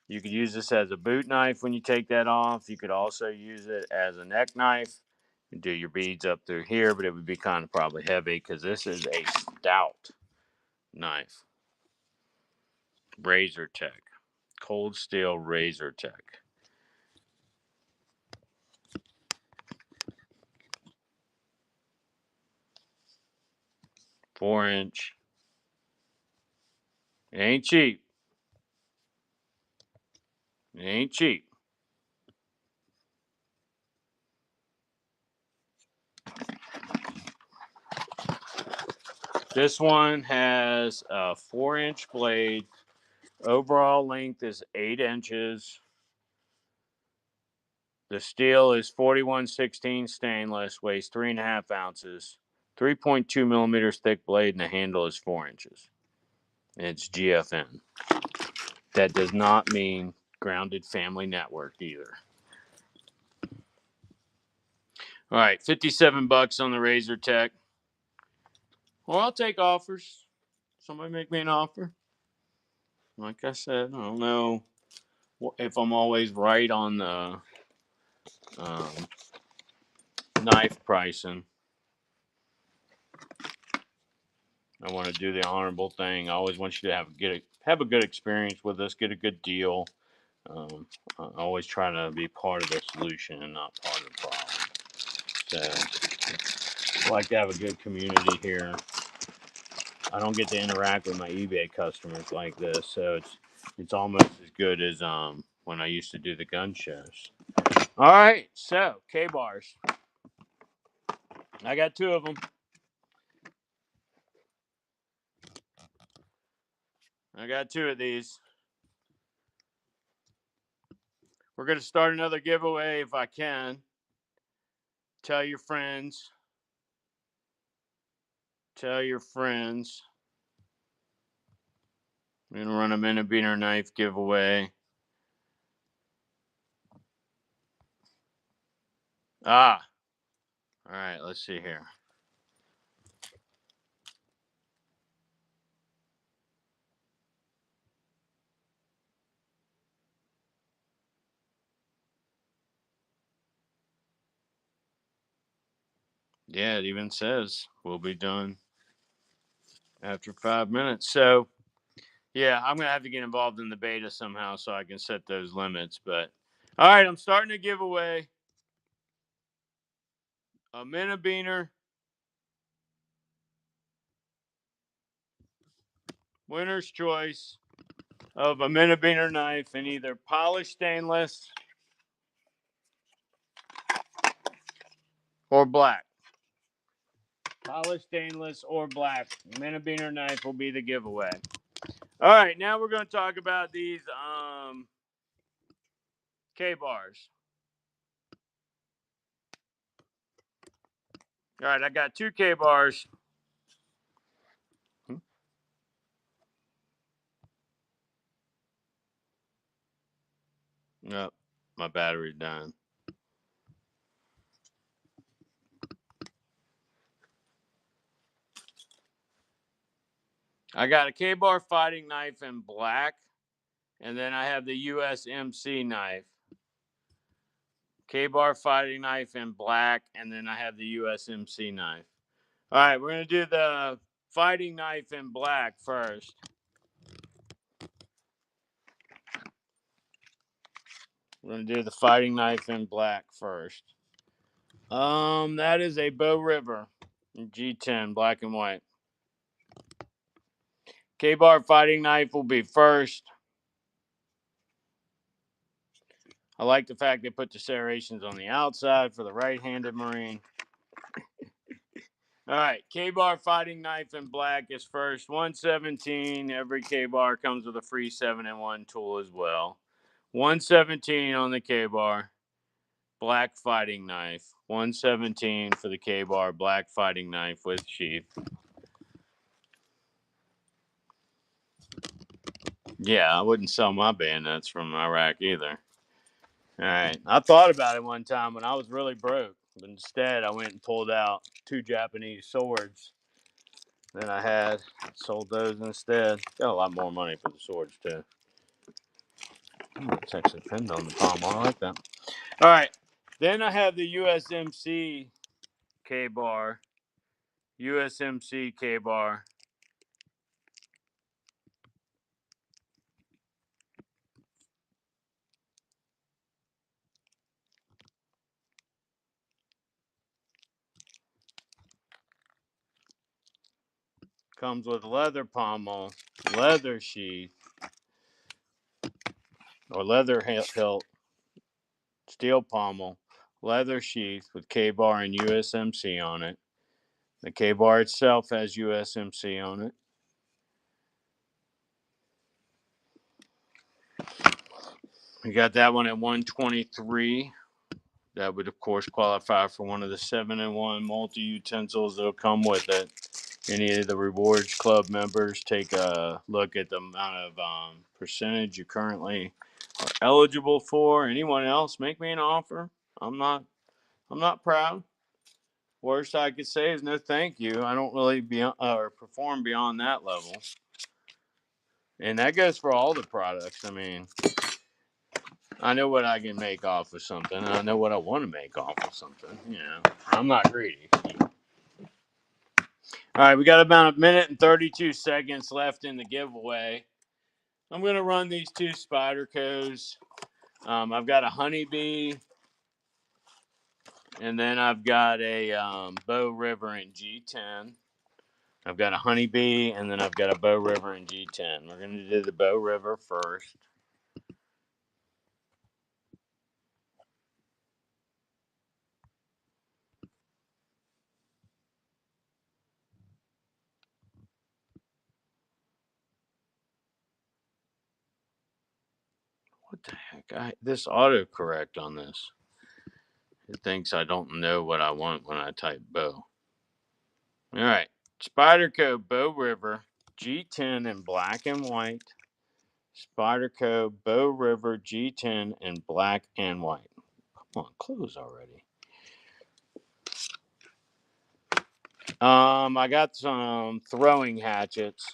You could use this as a boot knife when you take that off. You could also use it as a neck knife. You do your beads up through here, but it would be kind of probably heavy because this is a stout knife. Razor Tech. Cold Steel Razor Tech. Four-inch. It ain't cheap. It ain't cheap. This one has a 4-inch blade. Overall length is 8 inches. The steel is 4116 stainless, weighs 3.5 ounces, 3.2 millimeters thick blade, and the handle is 4 inches. It's GFN. That does not mean Grounded Family Network either. All right, 57 bucks on the Razor Tech. Well, I'll take offers. Somebody make me an offer. Like I said, I don't know if I'm always right on the um, knife pricing. I want to do the honorable thing. I always want you to have a good experience with us, get a good deal. I always try to be part of the solution and not part of the problem. So I like to have a good community here. I don't get to interact with my eBay customers like this, so it's almost as good as when I used to do the gun shows. All right, so K bars. I got 2 of them. I got 2 of these. We're going to start another giveaway if I can. Tell your friends. Tell your friends. We're going to run a Minnebeaner knife giveaway. All right, let's see here. Yeah, it even says we'll be done after 5 minutes. So, yeah, I'm going to have to get involved in the beta somehow so I can set those limits. But, all right, I'm starting to give away a Minnebeaner winner's choice of a Minnebeaner knife in either polished stainless or black. Polished stainless or black. Minnebeaner knife will be the giveaway. All right, now we're going to talk about these K-bars. All right, I got 2 K-bars. Yep, my battery's dying. I got a K-bar fighting knife in black, and then I have the USMC knife. K-bar fighting knife in black, and then I have the USMC knife. All right, we're going to do the fighting knife in black first. We're going to do the fighting knife in black first. That is a Bow River G10, black and white. K-bar fighting knife will be first. I like the fact they put the serrations on the outside for the right-handed Marine. All right, K-bar fighting knife in black is first. 117. Every K-bar comes with a free 7-in-1 tool as well. 117 on the K-bar. Black fighting knife. 117 for the K-bar. Black fighting knife with sheath. Yeah, I wouldn't sell my bayonets from Iraq either. All right. I thought about it one time when I was really broke. But instead, I went and pulled out 2 Japanese swords that I had. Sold those instead. Got a lot more money for the swords, too. It's actually pinned on the pommel. I like that. All right. Then I have the USMC K-bar. USMC K-bar. Comes with leather pommel, leather sheath, or leather hilt, steel pommel, leather sheath with K-bar and USMC on it. The K-bar itself has USMC on it. We got that one at 123. That would, of course, qualify for one of the 7-in-1 multi-utensils that'll come with it. Any of the Rewards Club members, take a look at the amount of percentage you currently are eligible for. Anyone else, make me an offer. I'm not proud. Worst I could say is no thank you. I don't really perform beyond that level. And that goes for all the products. I mean, I know what I can make off of something. I know what I want to make off of something. You know, I'm not greedy. All right, we got about 1 minute and 32 seconds left in the giveaway. I'm going to run these 2 Spydercos. I've got a Honeybee, and then I've got a Bow River in G10. I've got a Honeybee, and then I've got a Bow River in G10. We're going to do the Bow River first. What the heck? This autocorrect on this. It thinks I don't know what I want when I type bow. All right. Spyderco Bow River G10 in black and white. Spyderco Bow River G10 in black and white. Come on, close already. I got some throwing hatchets.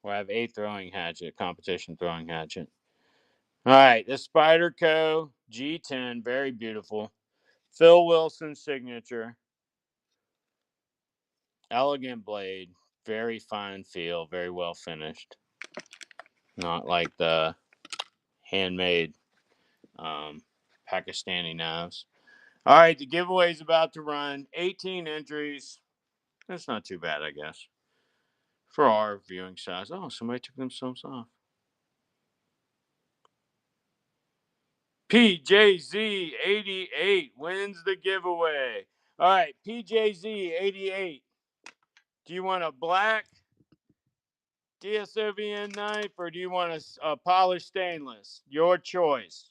Where I have a throwing hatchet, competition throwing hatchet. All right, the Spyderco G10, very beautiful. Phil Wilson signature. Elegant blade, very fine feel, very well finished. Not like the handmade Pakistani knives. All right, the giveaway is about to run. 18 entries. That's not too bad, I guess, for our viewing size. Oh, somebody took themselves off. PJZ88 wins the giveaway. All right, PJZ88. Do you want a black DSOVN knife or do you want a polished stainless? Your choice.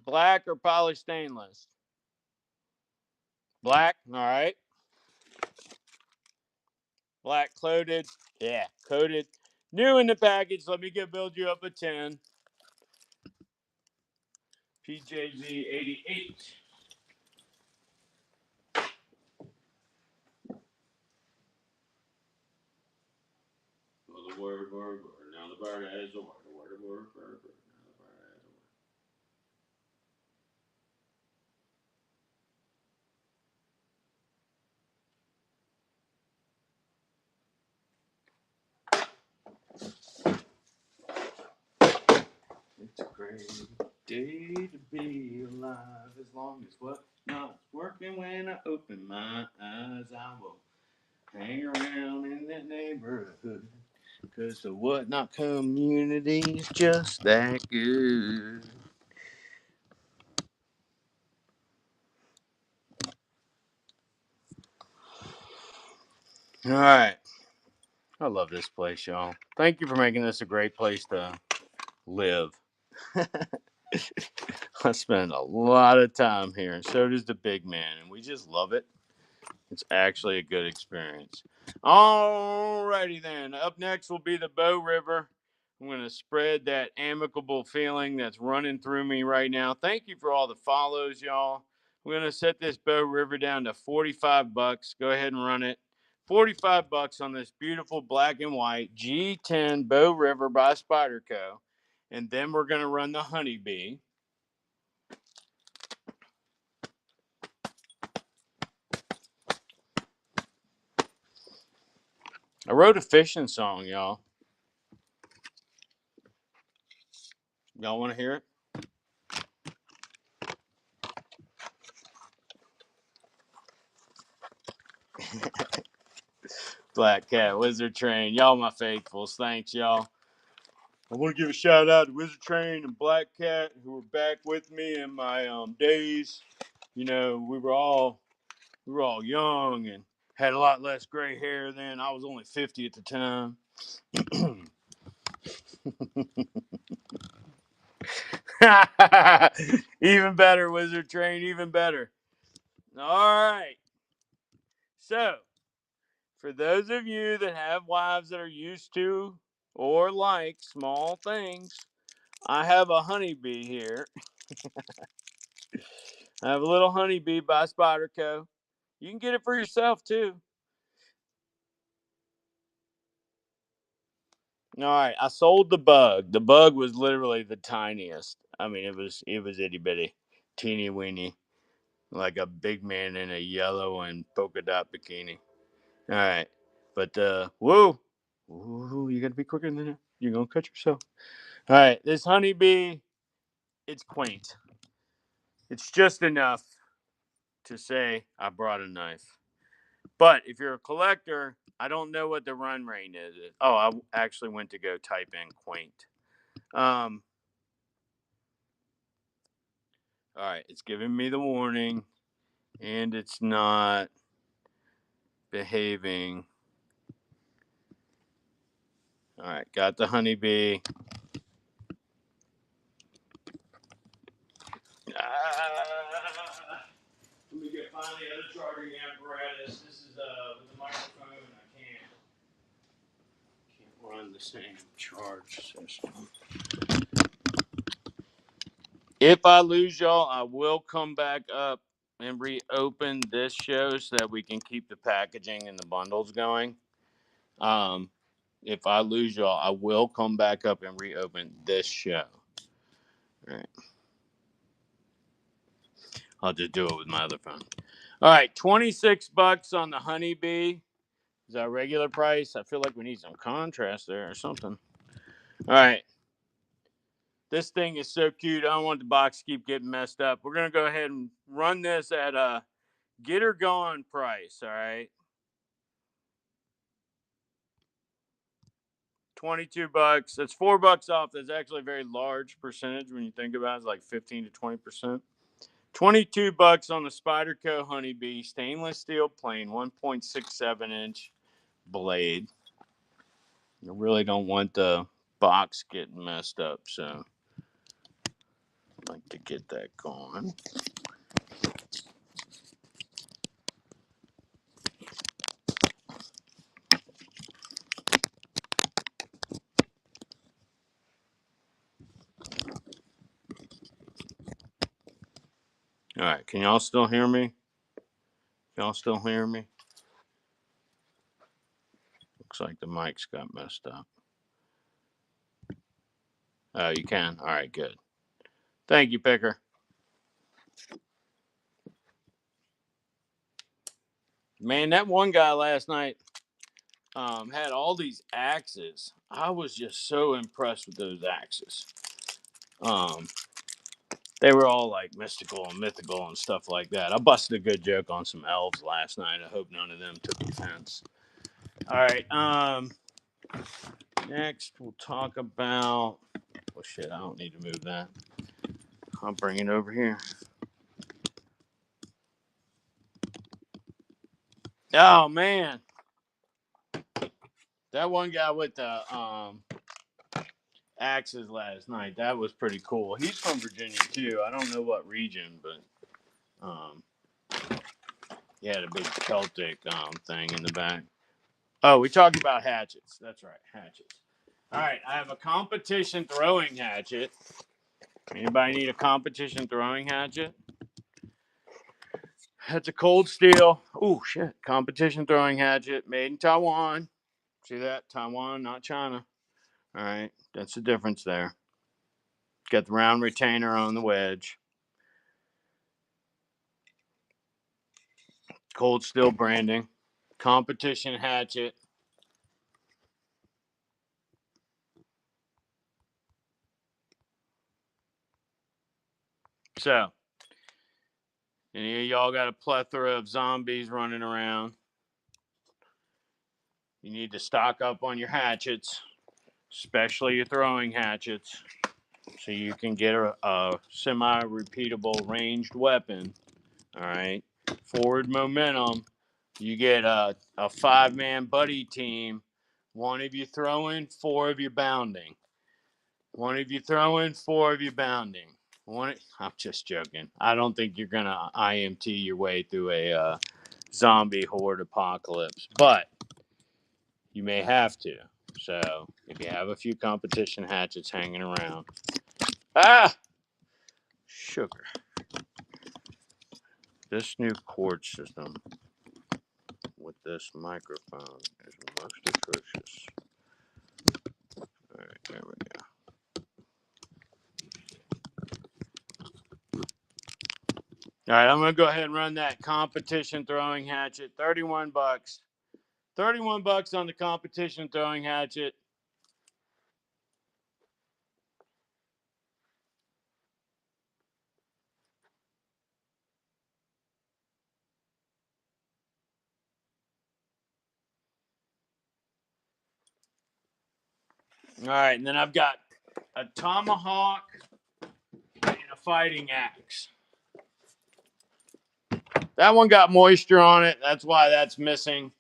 Black or polished stainless? Black, all right. Black coated. Yeah, coated. New in the package. Let me build you up a 10. PJZ88. Well, the word. Now the bird has a word. Now the bird has a word. It's a great day to be alive as long as what's not working. When I open my eyes, I will hang around in that neighborhood. Cause the whatnot community's just that good. All right. I love this place, y'all. Thank you for making this a great place to live. I spend a lot of time here, and so does the big man, and we just love it. It's actually a good experience. Alrighty then. Up next will be the Bow River. I'm going to spread that amicable feeling that's running through me right now. Thank you for all the follows, y'all. We're going to set this Bow River down to $45. Go ahead and run it. $45 on this beautiful black and white G10 Bow River by Spyderco. And then we're going to run the Honeybee. I wrote a fishing song, y'all. Y'all want to hear it? Black Cat, Wizard Train. Y'all my faithfuls. Thanks, y'all. I want to give a shout out to Wizard Train and Black Cat who were back with me in my days. You know, we were all young and had a lot less gray hair then. I was only 50 at the time. Even better, Wizard Train, even better. All right. So, for those of you that have wives that are used to or like small things, I have a honeybee here. I have a little honeybee by Spyderco. You can get it for yourself too. All right, I sold the bug. The bug was literally the tiniest. I mean, it was itty bitty, teeny weeny, like a big man in a yellow and polka dot bikini. All right, but whoa, you gotta be quicker than that. You're gonna cut yourself. All right, this honeybee, it's quaint. It's just enough to say I brought a knife. But if you're a collector, I don't know what the run rate is. Oh, I actually went to go type in quaint. All right, it's giving me the warning, and it's not behaving. All right, got the honeybee. Let me get finally other charging apparatus. This is with the microphone. I can't run the same charge system. If I lose y'all, I will come back up and reopen this show so that we can keep the packaging and the bundles going. If I lose y'all, I will come back up and reopen this show. All right. I'll just do it with my other phone. All right, $26 on the honeybee. Is that regular price? I feel like we need some contrast there or something. All right. This thing is so cute. I don't want the box to keep getting messed up. We're going to go ahead and run this at a get her going price. All right. $22. That's $4 off. That's actually a very large percentage when you think about it. It's like 15 to 20%. $22 on the Spyderco Honeybee stainless steel plane, 1.67 inch blade. You really don't want the box getting messed up, so I'd like to get that going. All right, can y'all still hear me? Y'all still hear me? Looks like the mic's got messed up. Oh, you can? All right, good. Thank you, Picker. Man, that one guy last night had all these axes. I was just so impressed with those axes. They were all like mystical and mythical and stuff like that. I busted a good joke on some elves last night. I hope none of them took offense. All right. Next, we'll talk about. Well, shit, I don't need to move that. I'll bring it over here. Oh man, that one guy with the axes last night. That was pretty cool. He's from Virginia too. I don't know what region, but he had a big Celtic thing in the back. Oh, we talked about hatchets. That's right, hatchets. All right, I have a competition throwing hatchet. Anybody need a competition throwing hatchet? That's a cold steel. Oh, shit. Competition throwing hatchet made in Taiwan. See that? Taiwan, not China. All right, that's the difference there. Got the round retainer on the wedge. Cold steel branding. Competition hatchet. So, any of y'all got a plethora of zombies running around? You need to stock up on your hatchets, especially your throwing hatchets, so you can get a semi-repeatable ranged weapon. All right. Forward momentum. You get a 5-man buddy team. One of you throwing, 4 of you bounding. One of you throwing, 4 of you bounding. I'm just joking. I don't think you're going to IMT your way through a zombie horde apocalypse, but you may have to. So if you have a few competition hatchets hanging around. Ah! Sugar. This new cord system with this microphone is most atrocious. All right, there we go. All right, I'm going to go ahead and run that competition throwing hatchet. $31. $31 on the competition throwing hatchet. All right, and then I've got a tomahawk and a fighting axe. That one got moisture on it. That's why that's missing.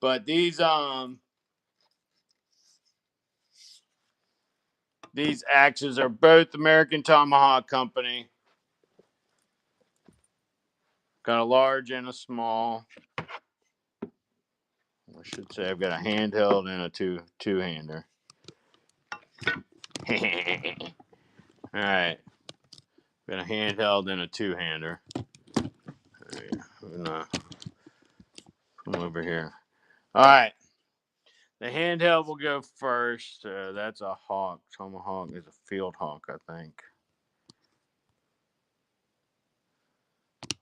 But these axes are both American Tomahawk Company. Got a large and a small. I should say I've got a handheld and a two-hander. All right. Got a handheld and a two-hander. Come over here. All right. The handheld will go first. That's a hawk. Tomahawk is a field hawk, I think.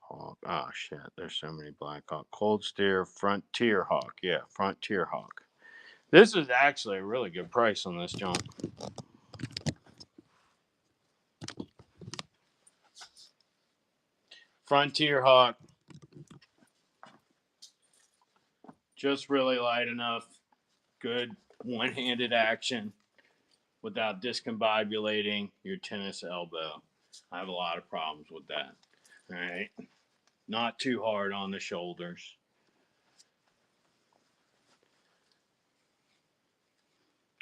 Hawk. Oh, shit. There's so many Black Hawk. Cold Steer Frontier Hawk. Yeah, Frontier Hawk. This is actually a really good price on this junk. Frontier Hawk. Just really light enough. Good one-handed action without discombobulating your tennis elbow. I have a lot of problems with that. All right. Not too hard on the shoulders.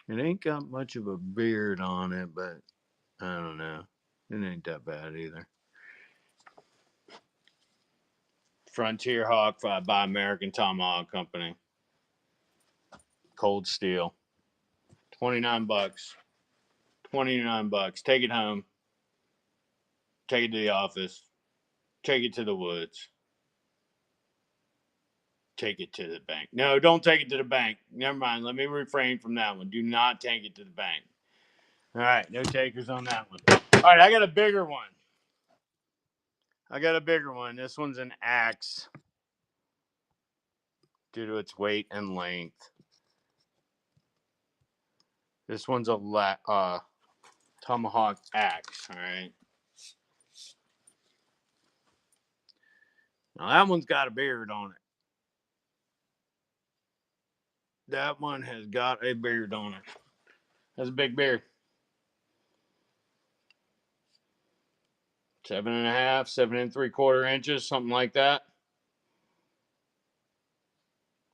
It ain't got much of a beard on it, but I don't know. It ain't that bad either. Frontier Hawk by American Tomahawk Company. Cold steel. $29. $29. Take it home. Take it to the office. Take it to the woods. Take it to the bank. No, don't take it to the bank. Never mind. Let me refrain from that one. Do not take it to the bank. All right. No takers on that one. All right. I got a bigger one. This one's an axe due to its weight and length. This one's a tomahawk axe. All right. Now that one's got a beard on it. That one has got a beard on it. Has a big beard. 7.5, 7 3/4 inches, something like that.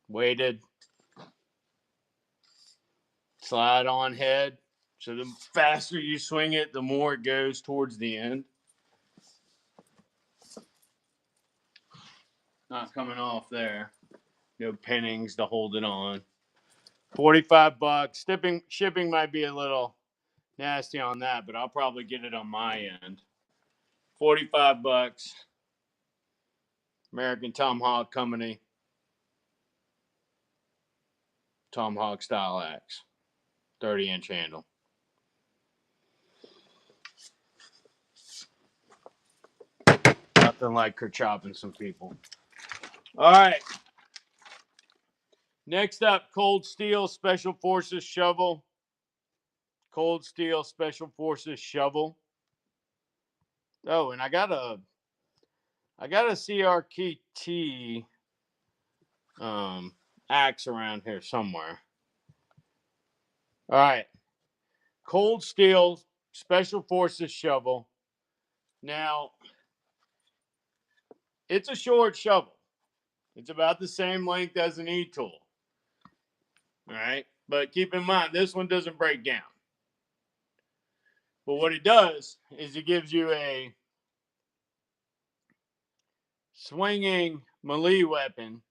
Weighted. Slide on head. So the faster you swing it, the more it goes towards the end. Not coming off there. No pinnings to hold it on. $45. Shipping might be a little nasty on that, but I'll probably get it on my end. $45. American Tomahawk Company. Tomahawk style axe. 30-inch handle. Nothing like chopping some people. All right. Next up, Cold Steel Special Forces shovel. Cold Steel Special Forces shovel. Oh, and I got a CRKT axe around here somewhere. All right. Cold Steel Special Forces shovel. Now, it's a short shovel. It's about the same length as an e-tool. All right. But keep in mind, this one doesn't break down. But what it does is it gives you a swinging melee weapon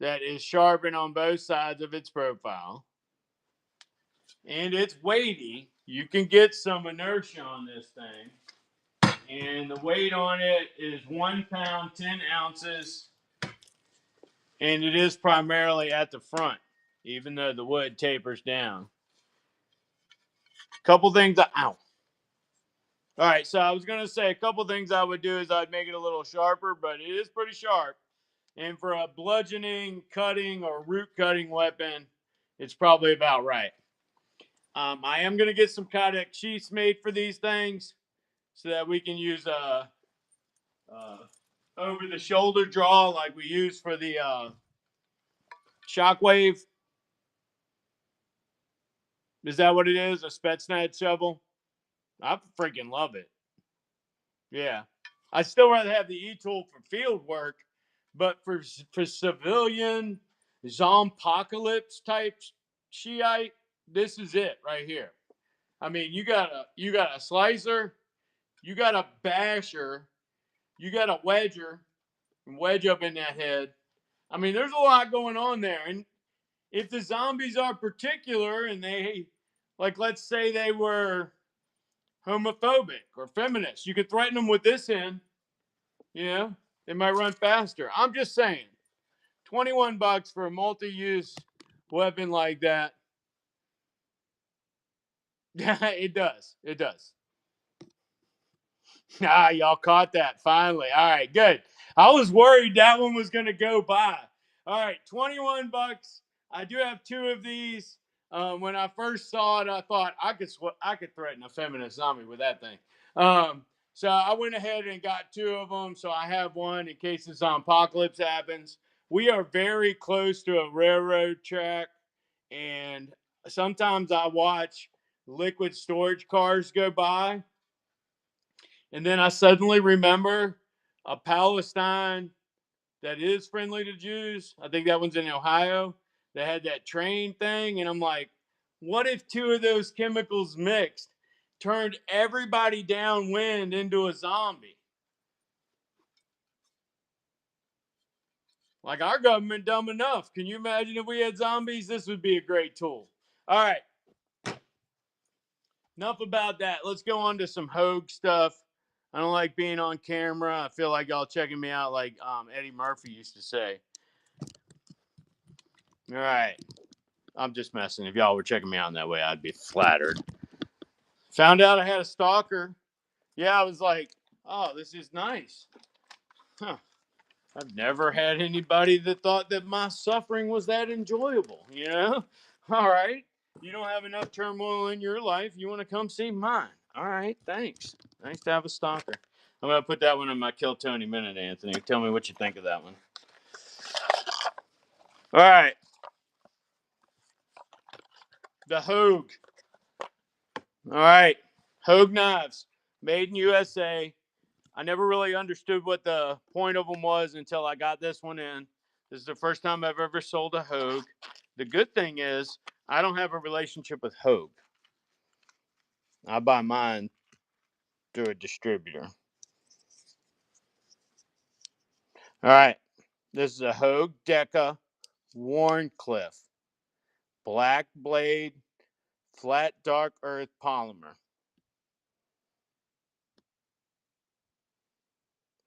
that is sharpened on both sides of its profile. And it's weighty. You can get some inertia on this thing. And the weight on it is 1 pound, 10 ounces. And it is primarily at the front, even though the wood tapers down. Couple things. Ow. All right, so I was going to say a couple things I would do is I'd make it a little sharper, but it is pretty sharp. And for a bludgeoning, cutting, or root cutting weapon, it's probably about right. I am going to get some Kydex sheaths made for these things so that we can use over-the-shoulder draw like we use for the Shockwave. Is that what it is? A Spetsnaz shovel? I freaking love it. Yeah. I still rather have the e-tool for field work, but for civilian zompocalypse type Shiite, this is it right here. I mean, you got a slicer, you got a basher, you got to wedge up in that head. I mean, there's a lot going on there. And if the zombies are particular and they, like, let's say they were homophobic or feminist, you could threaten them with this end. You know, they might run faster. I'm just saying, $21 for a multi-use weapon like that. Yeah, it does. It does. Ah, y'all caught that finally. All right, good. I was worried that one was going to go by. All right, $21. I do have two of these. When I first saw it, I thought I could threaten a feminist zombie with that thing. So I went ahead and got two of them. So I have one in case the apocalypse happens. We are very close to a railroad track, and sometimes I watch liquid storage cars go by, and then I suddenly remember a Palestine that is friendly to Jews. I think that one's in Ohio. They had that train thing. And I'm like, what if two of those chemicals mixed turned everybody downwind into a zombie? Like, our government dumb enough. Can you imagine if we had zombies? This would be a great tool. All right. Enough about that. Let's go on to some Hogue stuff. I don't like being on camera. I feel like y'all checking me out like Eddie Murphy used to say. All right. I'm just messing. If y'all were checking me out in that way, I'd be flattered. Found out I had a stalker. Yeah, I was like, oh, this is nice. Huh. I've never had anybody that thought that my suffering was that enjoyable, you know? All right. You don't have enough turmoil in your life. You want to come see mine. All right. Thanks. Nice to have a stalker. I'm going to put that one in my Kill Tony Minute, Anthony. Tell me what you think of that one. All right. The Hogue. All right. Hogue knives. Made in USA. I never really understood what the point of them was until I got this one in. This is the first time I've ever sold a Hogue. The good thing is I don't have a relationship with Hogue. I buy mine through a distributor. All right. This is a Hogue Deca Warncliffe. Black blade, flat dark earth polymer.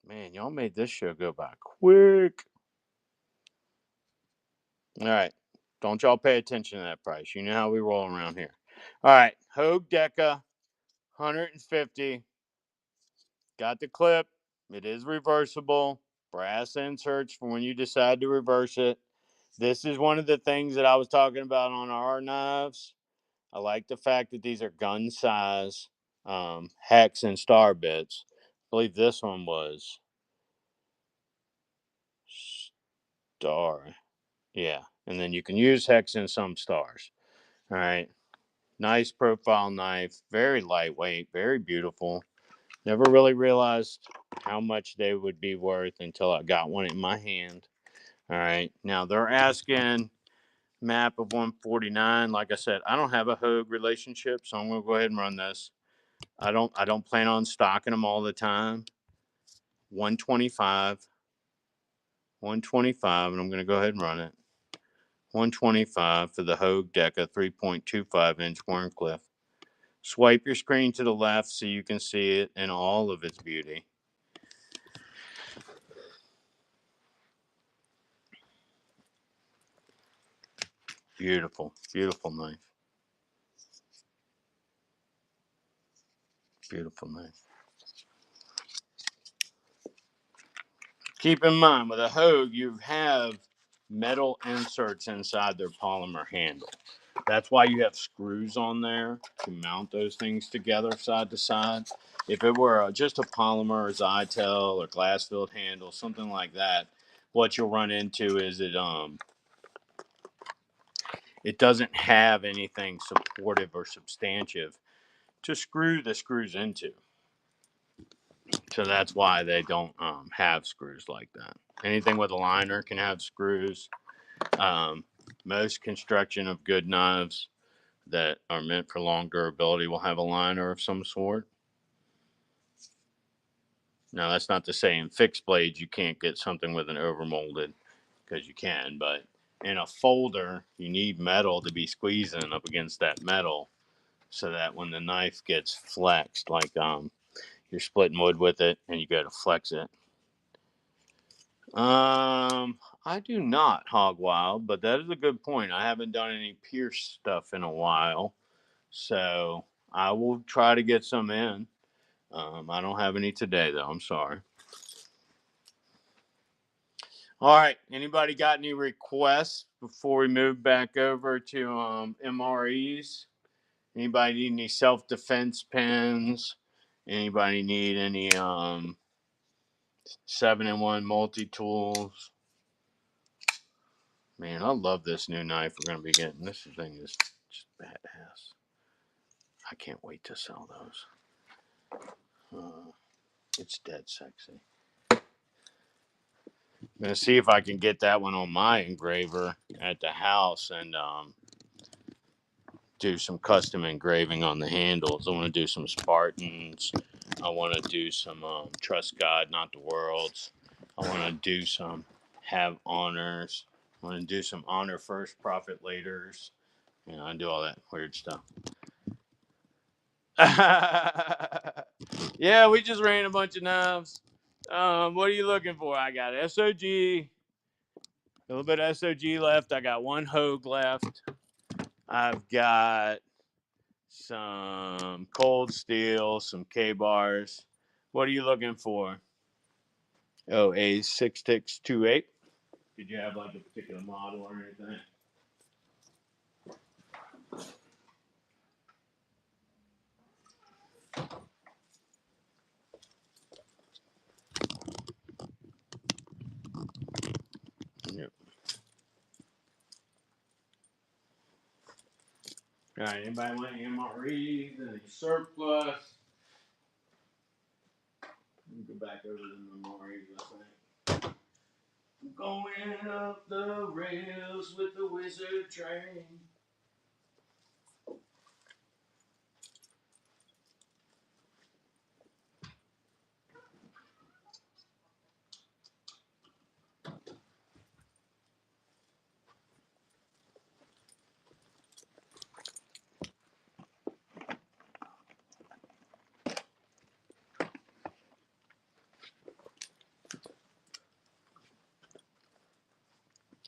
Man, y'all made this show go by quick. All right. Don't y'all pay attention to that price. You know how we roll around here. All right. Hogue Deca, 150. Got the clip. It is reversible. Brass inserts for when you decide to reverse it. This is one of the things that I was talking about on our knives. I like the fact that these are gun size hex and star bits. I believe this one was star. Yeah. And then you can use hex in some stars. All right. Nice profile knife. Very lightweight. Very beautiful. Never really realized how much they would be worth until I got one in my hand. All right. Now they're asking map of 149. Like I said, I don't have a Hogue relationship, so I'm gonna go ahead and run this. I don't plan on stocking them all the time. 125. 125, and I'm gonna go ahead and run it. 125 for the Hogue Deca 3.25 inch Warncliffe. Swipe your screen to the left so you can see it in all of its beauty. Beautiful, beautiful knife. Beautiful knife. Keep in mind, with a Hogue, you have metal inserts inside their polymer handle. That's why you have screws on there to mount those things together side to side. If it were just a polymer or Zytel or glass-filled handle, something like that, what you'll run into is it doesn't have anything supportive or substantive to screw the screws into. So that's why they don't have screws like that. Anything with a liner can have screws. Most construction of good knives that are meant for long durability will have a liner of some sort. Now, that's not to say in fixed blades you can't get something with an overmolded, because you can, but in a folder, you need metal to be squeezing up against that metal so that when the knife gets flexed, like you're splitting wood with it and you go to flex it. I do not hog wild, but that is a good point. I haven't done any pierce stuff in a while, so I will try to get some in. I don't have any today, though. I'm sorry. All right. Anybody got any requests before we move back over to MREs? Anybody need any self-defense pins? Anybody need any 7-in-1 multi-tools? Man, I love this new knife we're going to be getting. This thing is just badass. I can't wait to sell those. It's dead sexy. I'm going to see if I can get that one on my engraver at the house and do some custom engraving on the handles. I want to do some Spartans. I want to do some Trust God, Not the Worlds. I want to do some Have Honors. I want to do some Honor First, Profit Laters. You know, I do all that weird stuff. Yeah, we just ran a bunch of knives. What are you looking for? I got SOG, a little bit of SOG left. I got one Hogue left. I've got some cold steel, some K-bars. What are you looking for? Oh, a 6628. Did you have like a particular model or anything? Yep. All right, anybody want any MREs, any surplus? Let me go back over the MREs, I think. I'm going up the rails with the wizard train.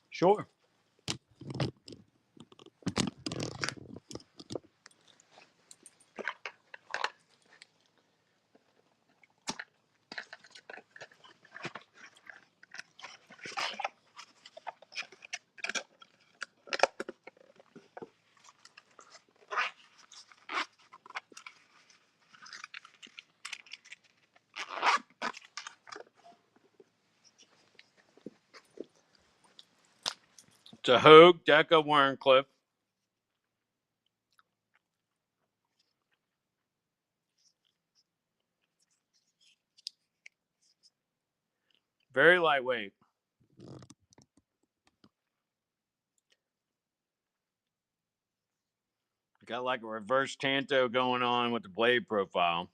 Sure. It's a Hogue Deca Warncliffe. Very lightweight. Got like a reverse Tanto going on with the blade profile.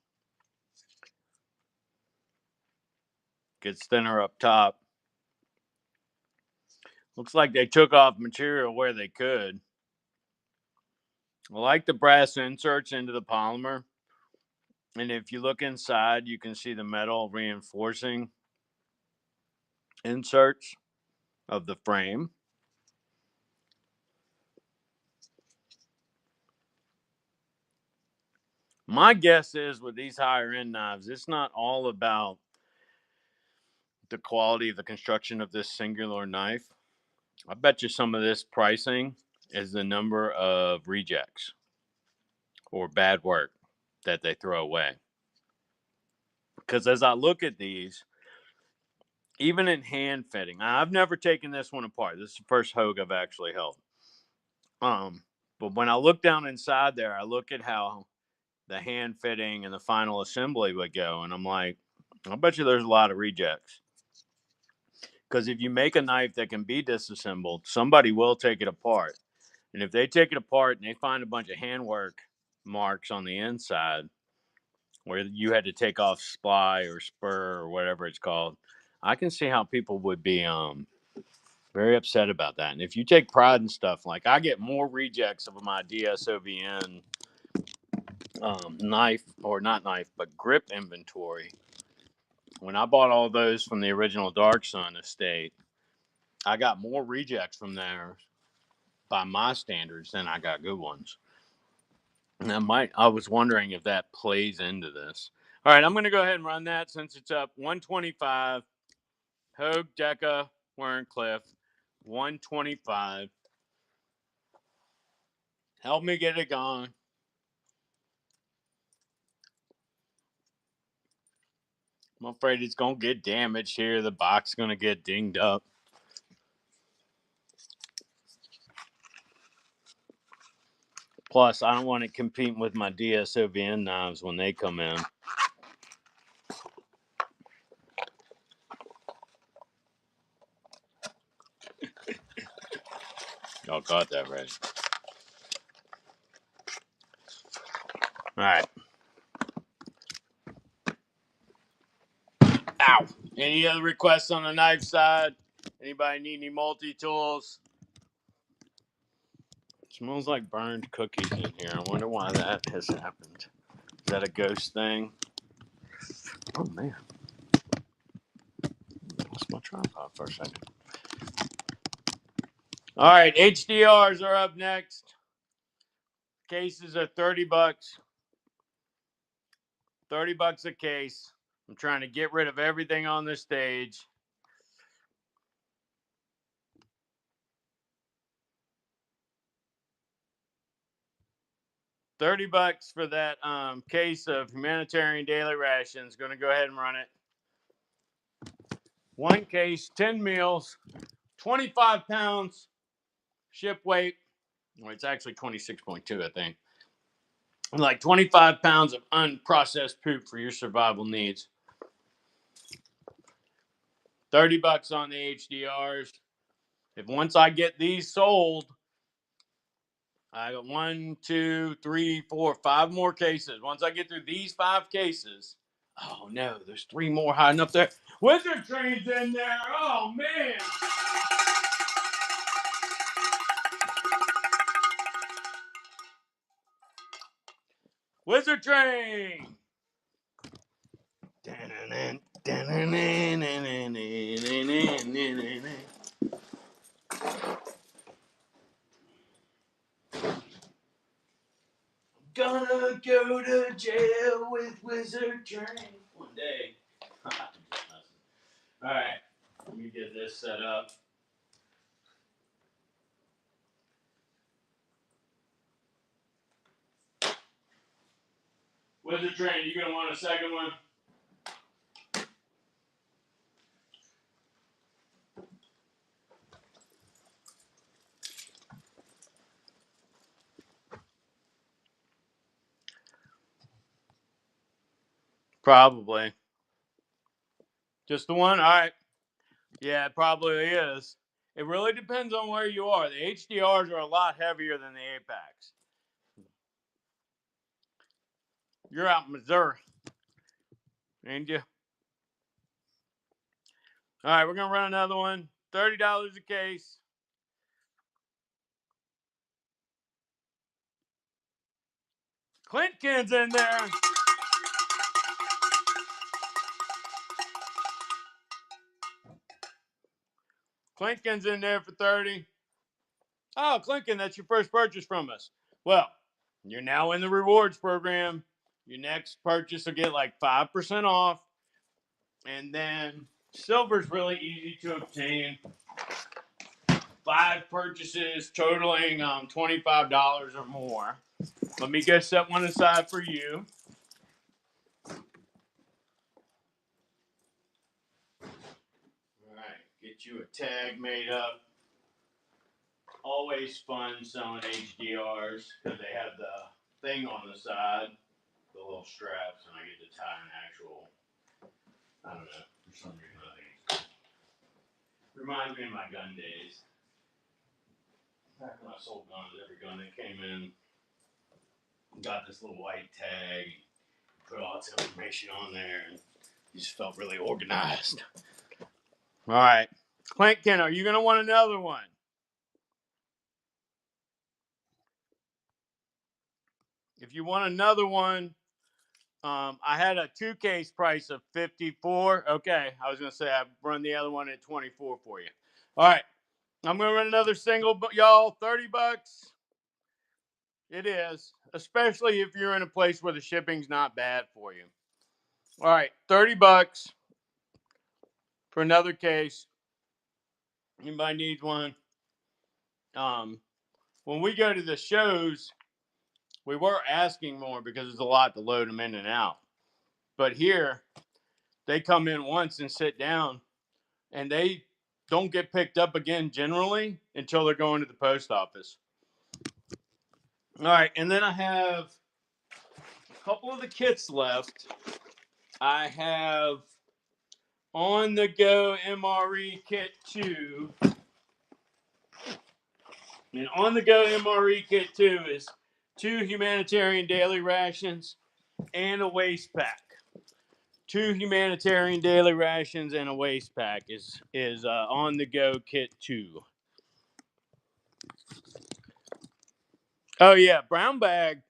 Gets thinner up top. Looks like they took off material where they could. I like the brass inserts into the polymer. And if you look inside, you can see the metal reinforcing inserts of the frame. My guess is with these higher end knives, it's not all about the quality of the construction of this singular knife. I bet you some of this pricing is the number of rejects or bad work that they throw away. Because as I look at these, even in hand fitting, I've never taken this one apart. This is the first Hogue I've actually held. But when I look down inside there, I look at how the hand fitting and the final assembly would go, and I'm like, I bet you there's a lot of rejects. Because if you make a knife that can be disassembled, somebody will take it apart. And if they take it apart and they find a bunch of handwork marks on the inside, where you had to take off sply or spur or whatever it's called. I can see how people would be very upset about that. And if you take pride in stuff, like I get more rejects of my DSOVN knife, or not knife, but grip inventory. When I bought all those from the original Dark Sun estate, I got more rejects from there by my standards than I got good ones. And I was wondering if that plays into this. All right, I'm going to go ahead and run that since it's up 125. Hogue, Deca, Warrencliffe, 125. Help me get it going. I'm afraid it's going to get damaged here. The box is going to get dinged up. Plus, I don't want it competing with my DSOVN knives when they come in. Y'all got that right. All right. Ow. Any other requests on the knife side? Anybody need any multi-tools? It smells like burned cookies in here. I wonder why that has happened. Is that a ghost thing? Oh, man. Lost my tripod for a second. All right. HDRs are up next. Cases are $30. $30 a case. I'm trying to get rid of everything on this stage. $30 for that case of humanitarian daily rations. Going to go ahead and run it. One case, 10 meals, 25 pounds ship weight. Well, it's actually 26.2, I think. Like 25 pounds of unprocessed poop for your survival needs. $30 on the HDRs. If once I get these sold, I got 1, 2, 3, 4, 5 more cases. Once I get through these 5 cases, oh no, there's 3 more hiding up there. Wizard Train's in there. Oh man. Wizard Train. Gonna go to jail with Wizard Train one day. Alright, let me get this set up. Wizard Train, you gonna want a second one? Probably. Just the one? Alright. Yeah, it probably is. It really depends on where you are. The HDRs are a lot heavier than the Apex. You're out in Missouri, ain't you? All right, we're going to run another one. $30 a case. Clintkin's in there. Clintkin's in there for 30. Oh, Clintkin, that's your first purchase from us. Well, you're now in the rewards program. Your next purchase will get like 5% off. And then silver's really easy to obtain. 5 purchases totaling $25 or more. Let me go set one aside for you. All right, get you a tag made up. Always fun selling HDRs because they have the thing on the side, the little straps, and I get to tie an actual, I don't know, for some reason I think it's cool. Reminds me of my gun days. Back when I sold guns, every gun that came in got this little white tag. put all this information on there, and you just felt really organized. All right. Clinton, are you going to want another one? If you want another one, I had a 2-case price of $54. Okay, I was going to say I'd run the other one at $24 for you. All right. I'm going to run another single, y'all, $30. It is, especially if you're in a place where the shipping's not bad for you. All right, $30 for another case. Anybody needs one? When we go to the shows, we were asking more because there's a lot to load them in and out. But here, they come in once and sit down, and they don't get picked up again generally until they're going to the post office. All right, and then I have a couple of the kits left. I have On the Go MRE Kit 2. And On the Go MRE Kit 2 is 2 humanitarian daily rations and a waste pack. 2 humanitarian daily rations and a waste pack is On the Go Kit 2. Oh yeah, brown bag.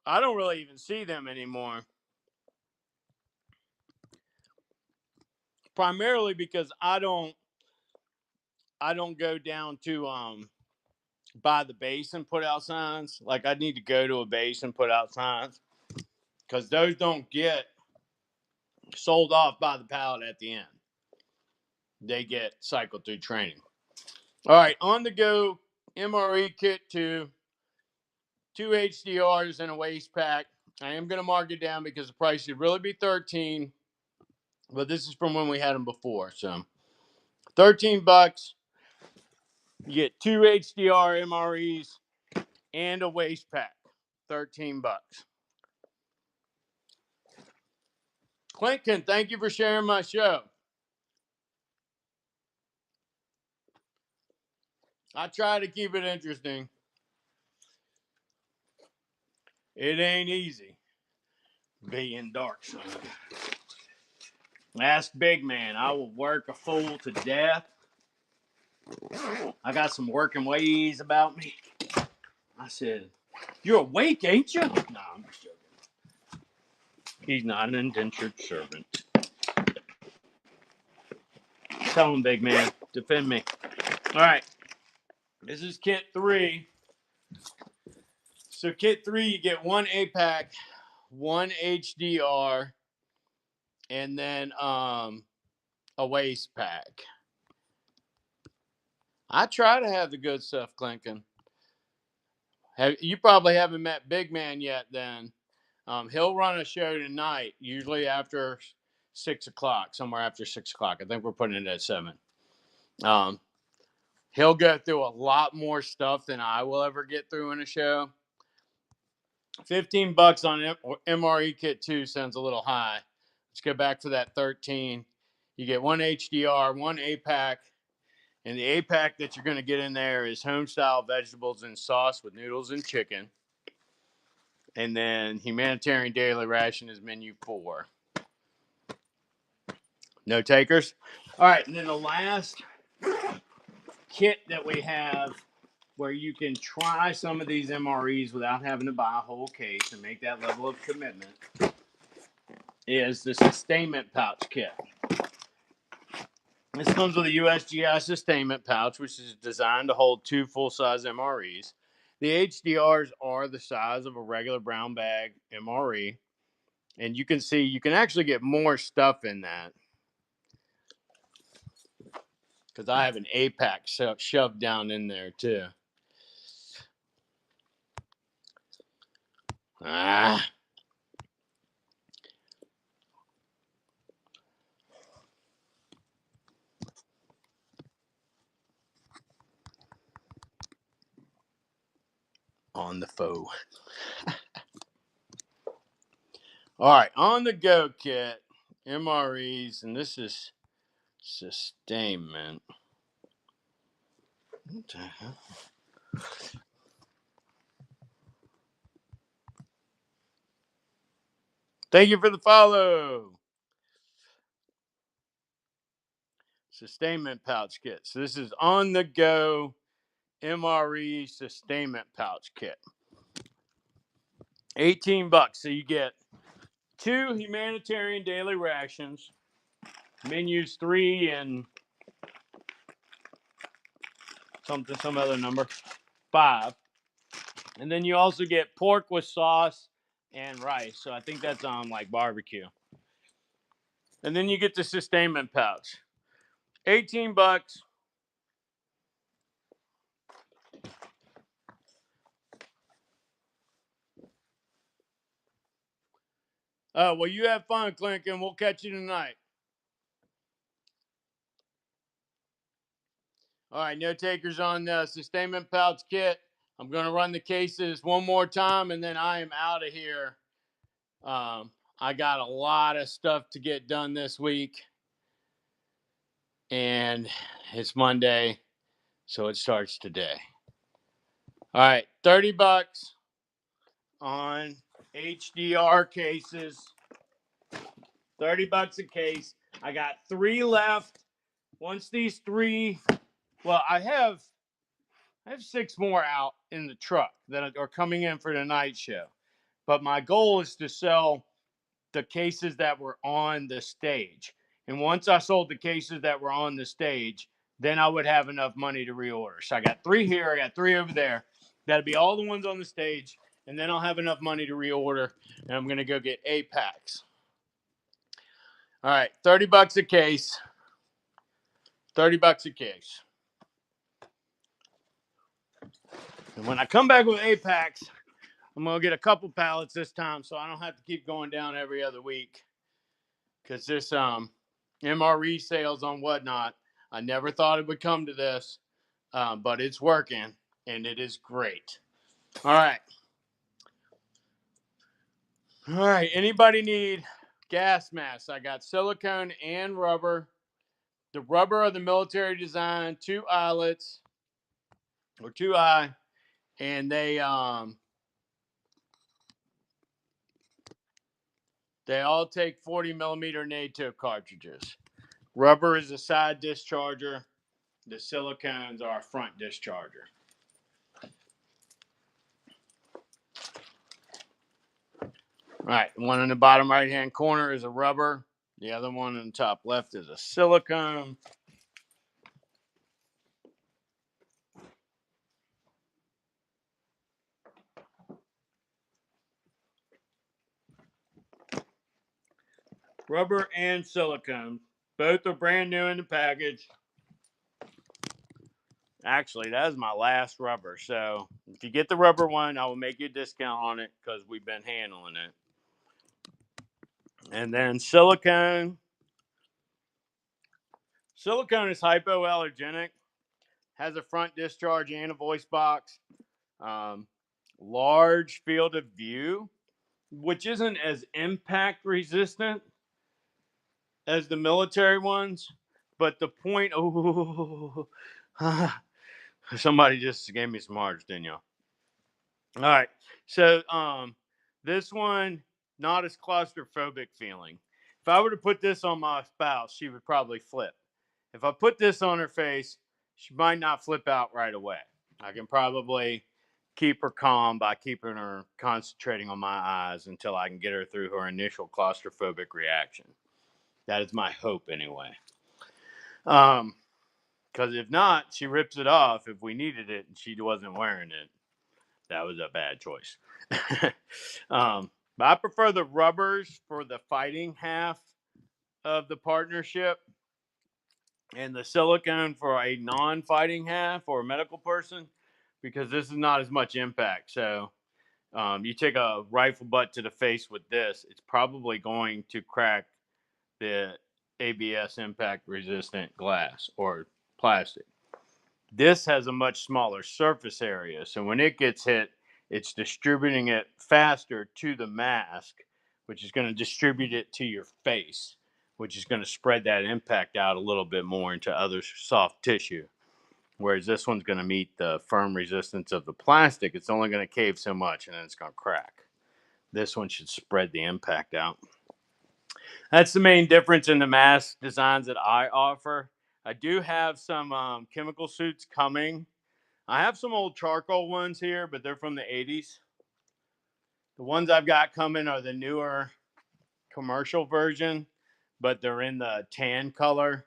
I don't really even see them anymore. Primarily because I don't go down to by the base and put out signs. Like I need to go to a base and put out signs because those don't get sold off by the pallet at the end. They get cycled through training. All right, On the Go MRE Kit 2, 2 HDRs and a waste pack. I am going to mark it down because the price should really be $13, but this is from when we had them before. So $13. You get 2 HDR MREs and a waste pack. $13. Clinton, thank you for sharing my show. I try to keep it interesting. It ain't easy being dark, son. Ask Big Man. I will work a fool to death. I got some working ways about me. I said, "You're awake, ain't you?" No, I'm just joking. He's not an indentured servant. Tell him, Big Man. Defend me. All right. This is Kit 3. So Kit 3, you get 1 APAC, 1 HDR, and then a waste pack. I try to have the good stuff, Clinton. You probably haven't met Big Man yet then. He'll run a show tonight, usually after 6 o'clock, somewhere after 6 o'clock. I think we're putting it at 7. He'll go through a lot more stuff than I will ever get through in a show. $15 on MRE Kit 2 sounds a little high. Let's go back to that 13. You get 1 HDR, 1 APAC, and the APAC that you're going to get in there is home-style vegetables and sauce with noodles and chicken. And then humanitarian daily ration is menu 4. No takers? All right, and then the last kit that we have where you can try some of these MREs without having to buy a whole case and make that level of commitment is the sustainment pouch kit. This comes with a USGI sustainment pouch, which is designed to hold 2 full-size MREs. The HDRs are the size of a regular brown bag MRE. And you can see you can actually get more stuff in that. Because I have an APAC shoved down in there too. On the foe. All right, On the Go kit, MREs, and this is sustainment. What the hell? Thank you for the follow. Sustainment pouch kit. So this is on the go MRE sustainment pouch kit. $18. So you get 2 humanitarian daily rations, menus 3 and some other number 5, and then you also get pork with sauce and rice. So I think that's on like barbecue. And then you get the sustainment pouch. $18. Oh, well, you have fun, Clinton. We'll catch you tonight. All right, no takers on the sustainment pouch kit. I'm going to run the cases one more time, and then I am out of here. I got a lot of stuff to get done this week, and it's Monday, so it starts today. All right, $30 on HDR cases. $30 a case. I got 3 left. Once these 3, well, I have 6 more out in the truck that are coming in for the night show. But my goal is to sell the cases that were on the stage. And once I sold the cases that were on the stage, then I would have enough money to reorder. So I got 3 here, I got 3 over there. That'll be all the ones on the stage, and then I'll have enough money to reorder, and I'm going to go get 8 packs. All right, $30 a case. $30 a case. And when I come back with 8 packs, I'm going to get a couple pallets this time so I don't have to keep going down every other week. Because this MRE sales on whatnot, I never thought it would come to this, but it's working, and it is great. All right. All right. Anybody need gas masks? I got silicone and rubber. The rubber are the military design, 2 eyelets or 2 eye, and they all take 40 millimeter NATO cartridges. Rubber is a side discharger. The silicones are a front discharger. All right, one in the bottom right-hand corner is a rubber. The other one in the top left is a silicone. Rubber and silicone. Both are brand new in the package. Actually, that is my last rubber. So if you get the rubber one, I will make you a discount on it because we've been handling it. And then silicone. Silicone is hypoallergenic, has a front discharge and a voice box, large field of view, which isn't as impact resistant as the military ones. But the point, oh, somebody just gave me some hearts, didn't you? All right. So this one, not as claustrophobic feeling. If I were to put this on my spouse, she would probably flip. If I put this on her face, she might not flip out right away. I can probably keep her calm by keeping her concentrating on my eyes until I can get her through her initial claustrophobic reaction. That is my hope anyway. Because if not, she rips it off if we needed it and she wasn't wearing it. That was a bad choice. But I prefer the rubbers for the fighting half of the partnership and the silicone for a non-fighting half or a medical person, because this is not as much impact. So you take a rifle butt to the face with this, it's probably going to crack the ABS impact resistant glass or plastic. This has a much smaller surface area, so when it gets hit, it's distributing it faster to the mask, which is going to distribute it to your face, which is going to spread that impact out a little bit more into other soft tissue. Whereas this one's going to meet the firm resistance of the plastic. It's only going to cave so much, and then it's going to crack. This one should spread the impact out. That's the main difference in the mask designs that I offer. I do have some chemical suits coming. I have some old charcoal ones here, but they're from the 80s. The ones I've got coming are the newer commercial version, but they're in the tan color.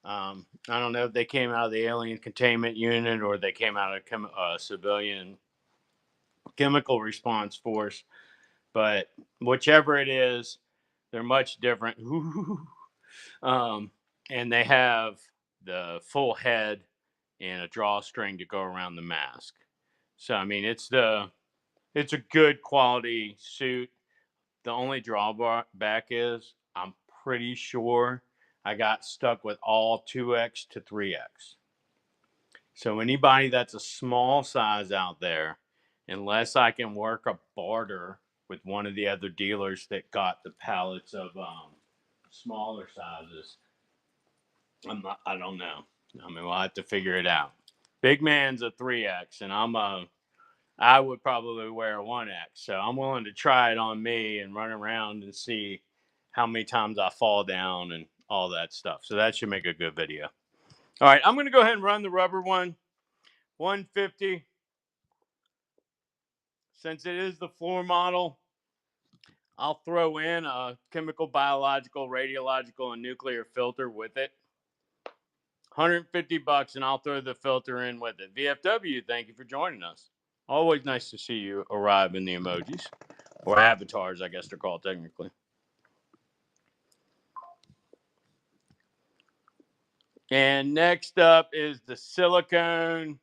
I don't know if they came out of the alien containment unit or they came out of civilian chemical response force, but whichever it is, they're much different. um, and they have the full head and a drawstring to go around the mask. So I mean, it's a good quality suit. The only drawback is I'm pretty sure I got stuck with all 2X to 3X. So anybody that's a small size out there, unless I can work a barter with one of the other dealers that got the pallets of smaller sizes, I don't know. I mean, we'll have to figure it out. Big man's a 3X, and I would probably wear a 1X. So I'm willing to try it on me and run around and see how many times I fall down and all that stuff. So that should make a good video. All right, I'm going to go ahead and run the rubber one. 150. Since it is the floor model, I'll throw in a chemical, biological, radiological, and nuclear filter with it. $150, and I'll throw the filter in with it. VFW, thank you for joining us. Always nice to see you arrive in the emojis, or avatars, I guess they're called technically. And next up is the silicone.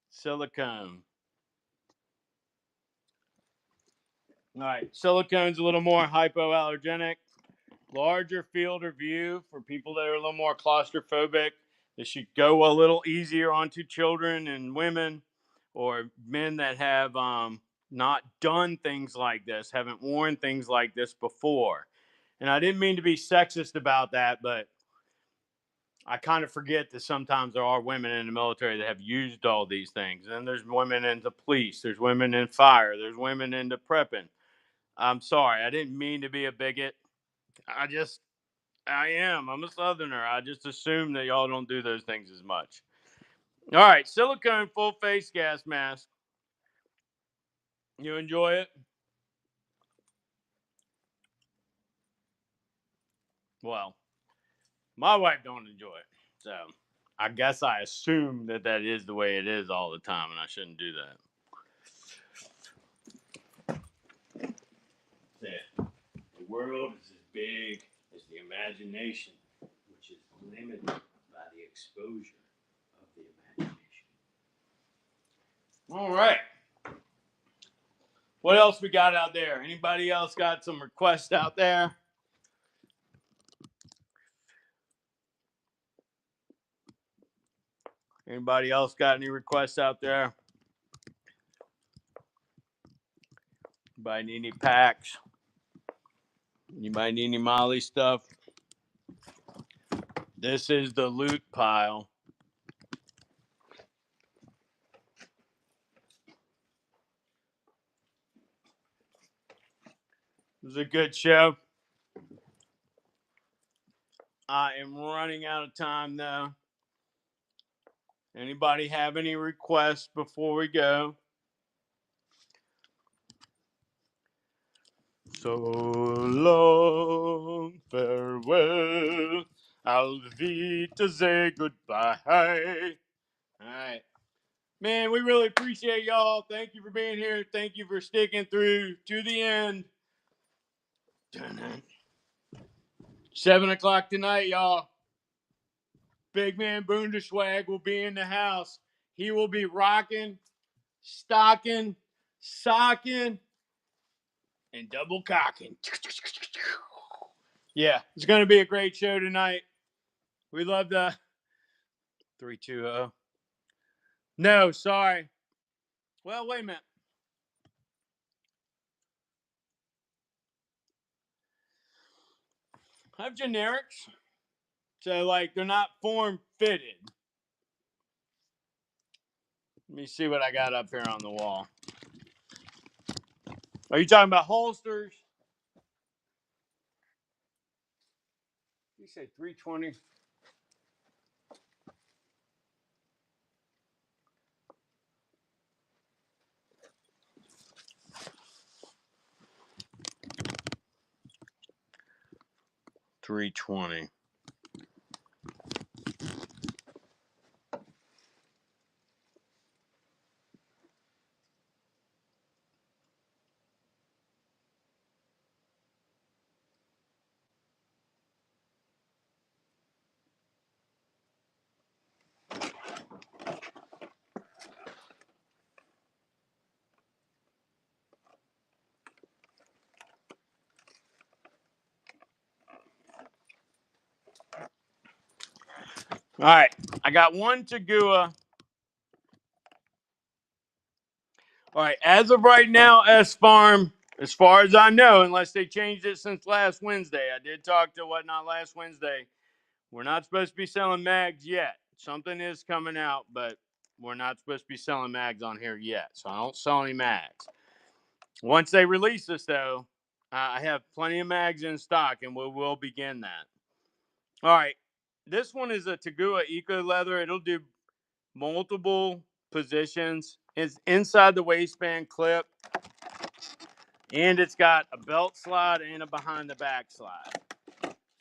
Silicone. All right, silicone's a little more hypoallergenic. Larger field of view for people that are a little more claustrophobic. This should go a little easier onto children and women or men that have not done things like this, haven't worn things like this before. And I didn't mean to be sexist about that, but I kind of forget that sometimes there are women in the military that have used all these things. And then there's women in the police, there's women in fire, there's women into prepping. I'm sorry, I didn't mean to be a bigot. I am. I'm a southerner. I just assume that y'all don't do those things as much. All right, silicone full face gas mask. You enjoy it? Well, my wife don't enjoy it. So I guess I assume that that is the way it is all the time, and I shouldn't do that. The world is as big as the imagination, which is limited by the exposure of the imagination. All right. What else we got out there? Anybody else got some requests out there? Anybody else got any requests out there? Anybody need any packs? Anybody need any Molly stuff? This is the loot pile. It was a good show. I am running out of time though. Anybody have any requests before we go? So long, farewell. Auf Wiedersehen, goodbye. All right. Man, we really appreciate y'all. Thank you for being here. Thank you for sticking through to the end. 7 o'clock tonight, y'all. Big man Bundeswag will be in the house. He will be rocking, stocking, socking, and double cocking. Yeah, it's going to be a great show tonight. We love the 320. No, sorry. Well, wait a minute. I have generics. So, like, they're not form fitted. Let me see what I got up here on the wall. Are you talking about holsters? You say 320? $320. All right, I got one Tagua. All right, as of right now, S Farm, as far as I know, unless they changed it since last Wednesday, I did talk to Whatnot last Wednesday. We're not supposed to be selling mags yet. Something is coming out, but we're not supposed to be selling mags on here yet. So I don't sell any mags. Once they release this, though, I have plenty of mags in stock, and we will begin that. All right, this one is a Tagua Eco Leather. It'll do multiple positions. It's inside the waistband clip, and it's got a belt slide and a behind the back slide.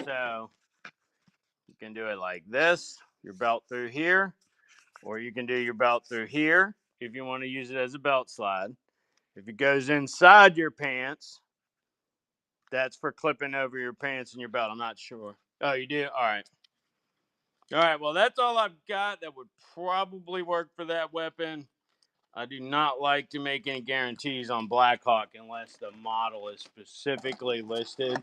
So you can do it like this, your belt through here, or you can do your belt through here if you want to use it as a belt slide. If it goes inside your pants, that's for clipping over your pants and your belt. I'm not sure. Oh, you do? All right. All right. Well, that's all I've got that would probably work for that weapon. I do not like to make any guarantees on Blackhawk unless the model is specifically listed,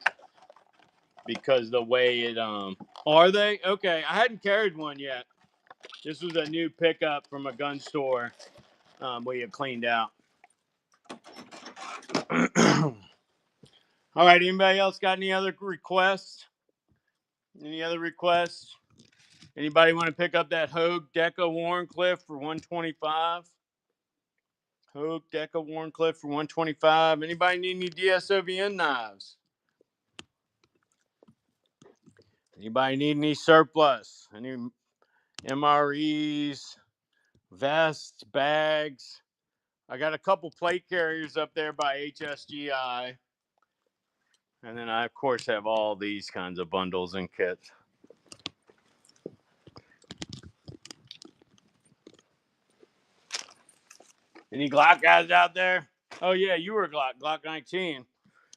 because the way it are they? Okay, I hadn't carried one yet. This was a new pickup from a gun store we had cleaned out. All right, anybody else got any other requests? Any other requests? Anybody want to pick up that Hogue Deca Warncliffe for $125? Hogue Deca Warncliffe for $125. Anybody need any DSOVN knives? Anybody need any surplus? Any MREs, vests, bags? I got a couple plate carriers up there by HSGI. And then I, of course, have all these kinds of bundles and kits. Any Glock guys out there? Oh, yeah, you were a Glock 19.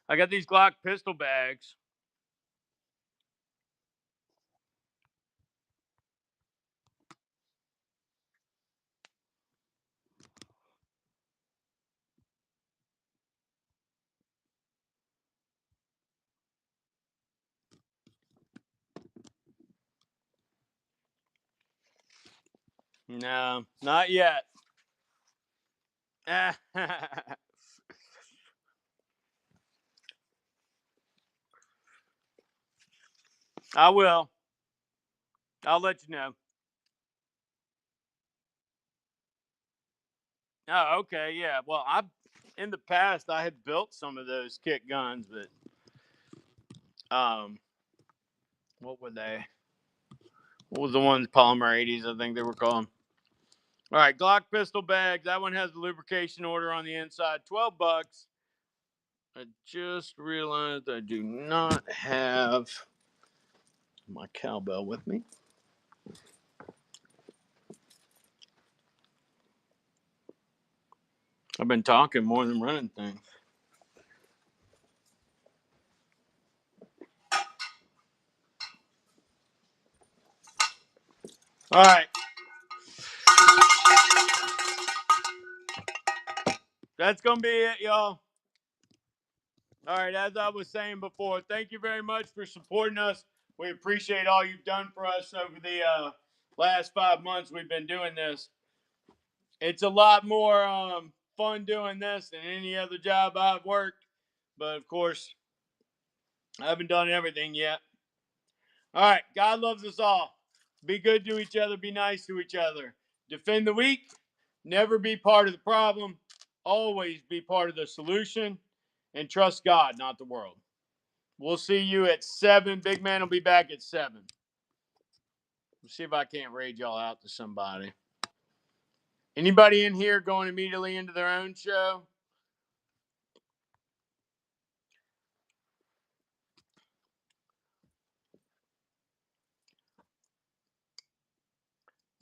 I got these Glock pistol bags. No, not yet. I will. I'll let you know. Oh, okay, yeah. Well, in the past I had built some of those kit guns, but what were they? What was the ones, Polymer 80s, I think they were called. All right, Glock pistol bags. That one has the lubrication order on the inside. $12. I just realized I do not have my cowbell with me. I've been talking more than running things. All right. That's going to be it, y'all. All right, as I was saying before, thank you very much for supporting us. We appreciate all you've done for us over the last 5 months we've been doing this. It's a lot more fun doing this than any other job I've worked. But, of course, I haven't done everything yet. All right. God loves us all. Be good to each other. Be nice to each other. Defend the weak. Never be part of the problem. Always be part of the solution. And trust God, not the world. We'll see you at 7. Big Man will be back at 7. We'll see if I can't raid y'all out to somebody. Anybody in here going immediately into their own show?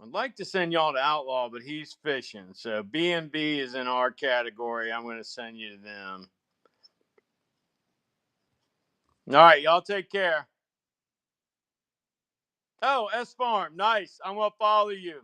I'd like to send y'all to Outlaw, but he's fishing. So B&B is in our category. I'm going to send you to them. All right, y'all take care. Oh, S Farm. Nice. I'm going to follow you.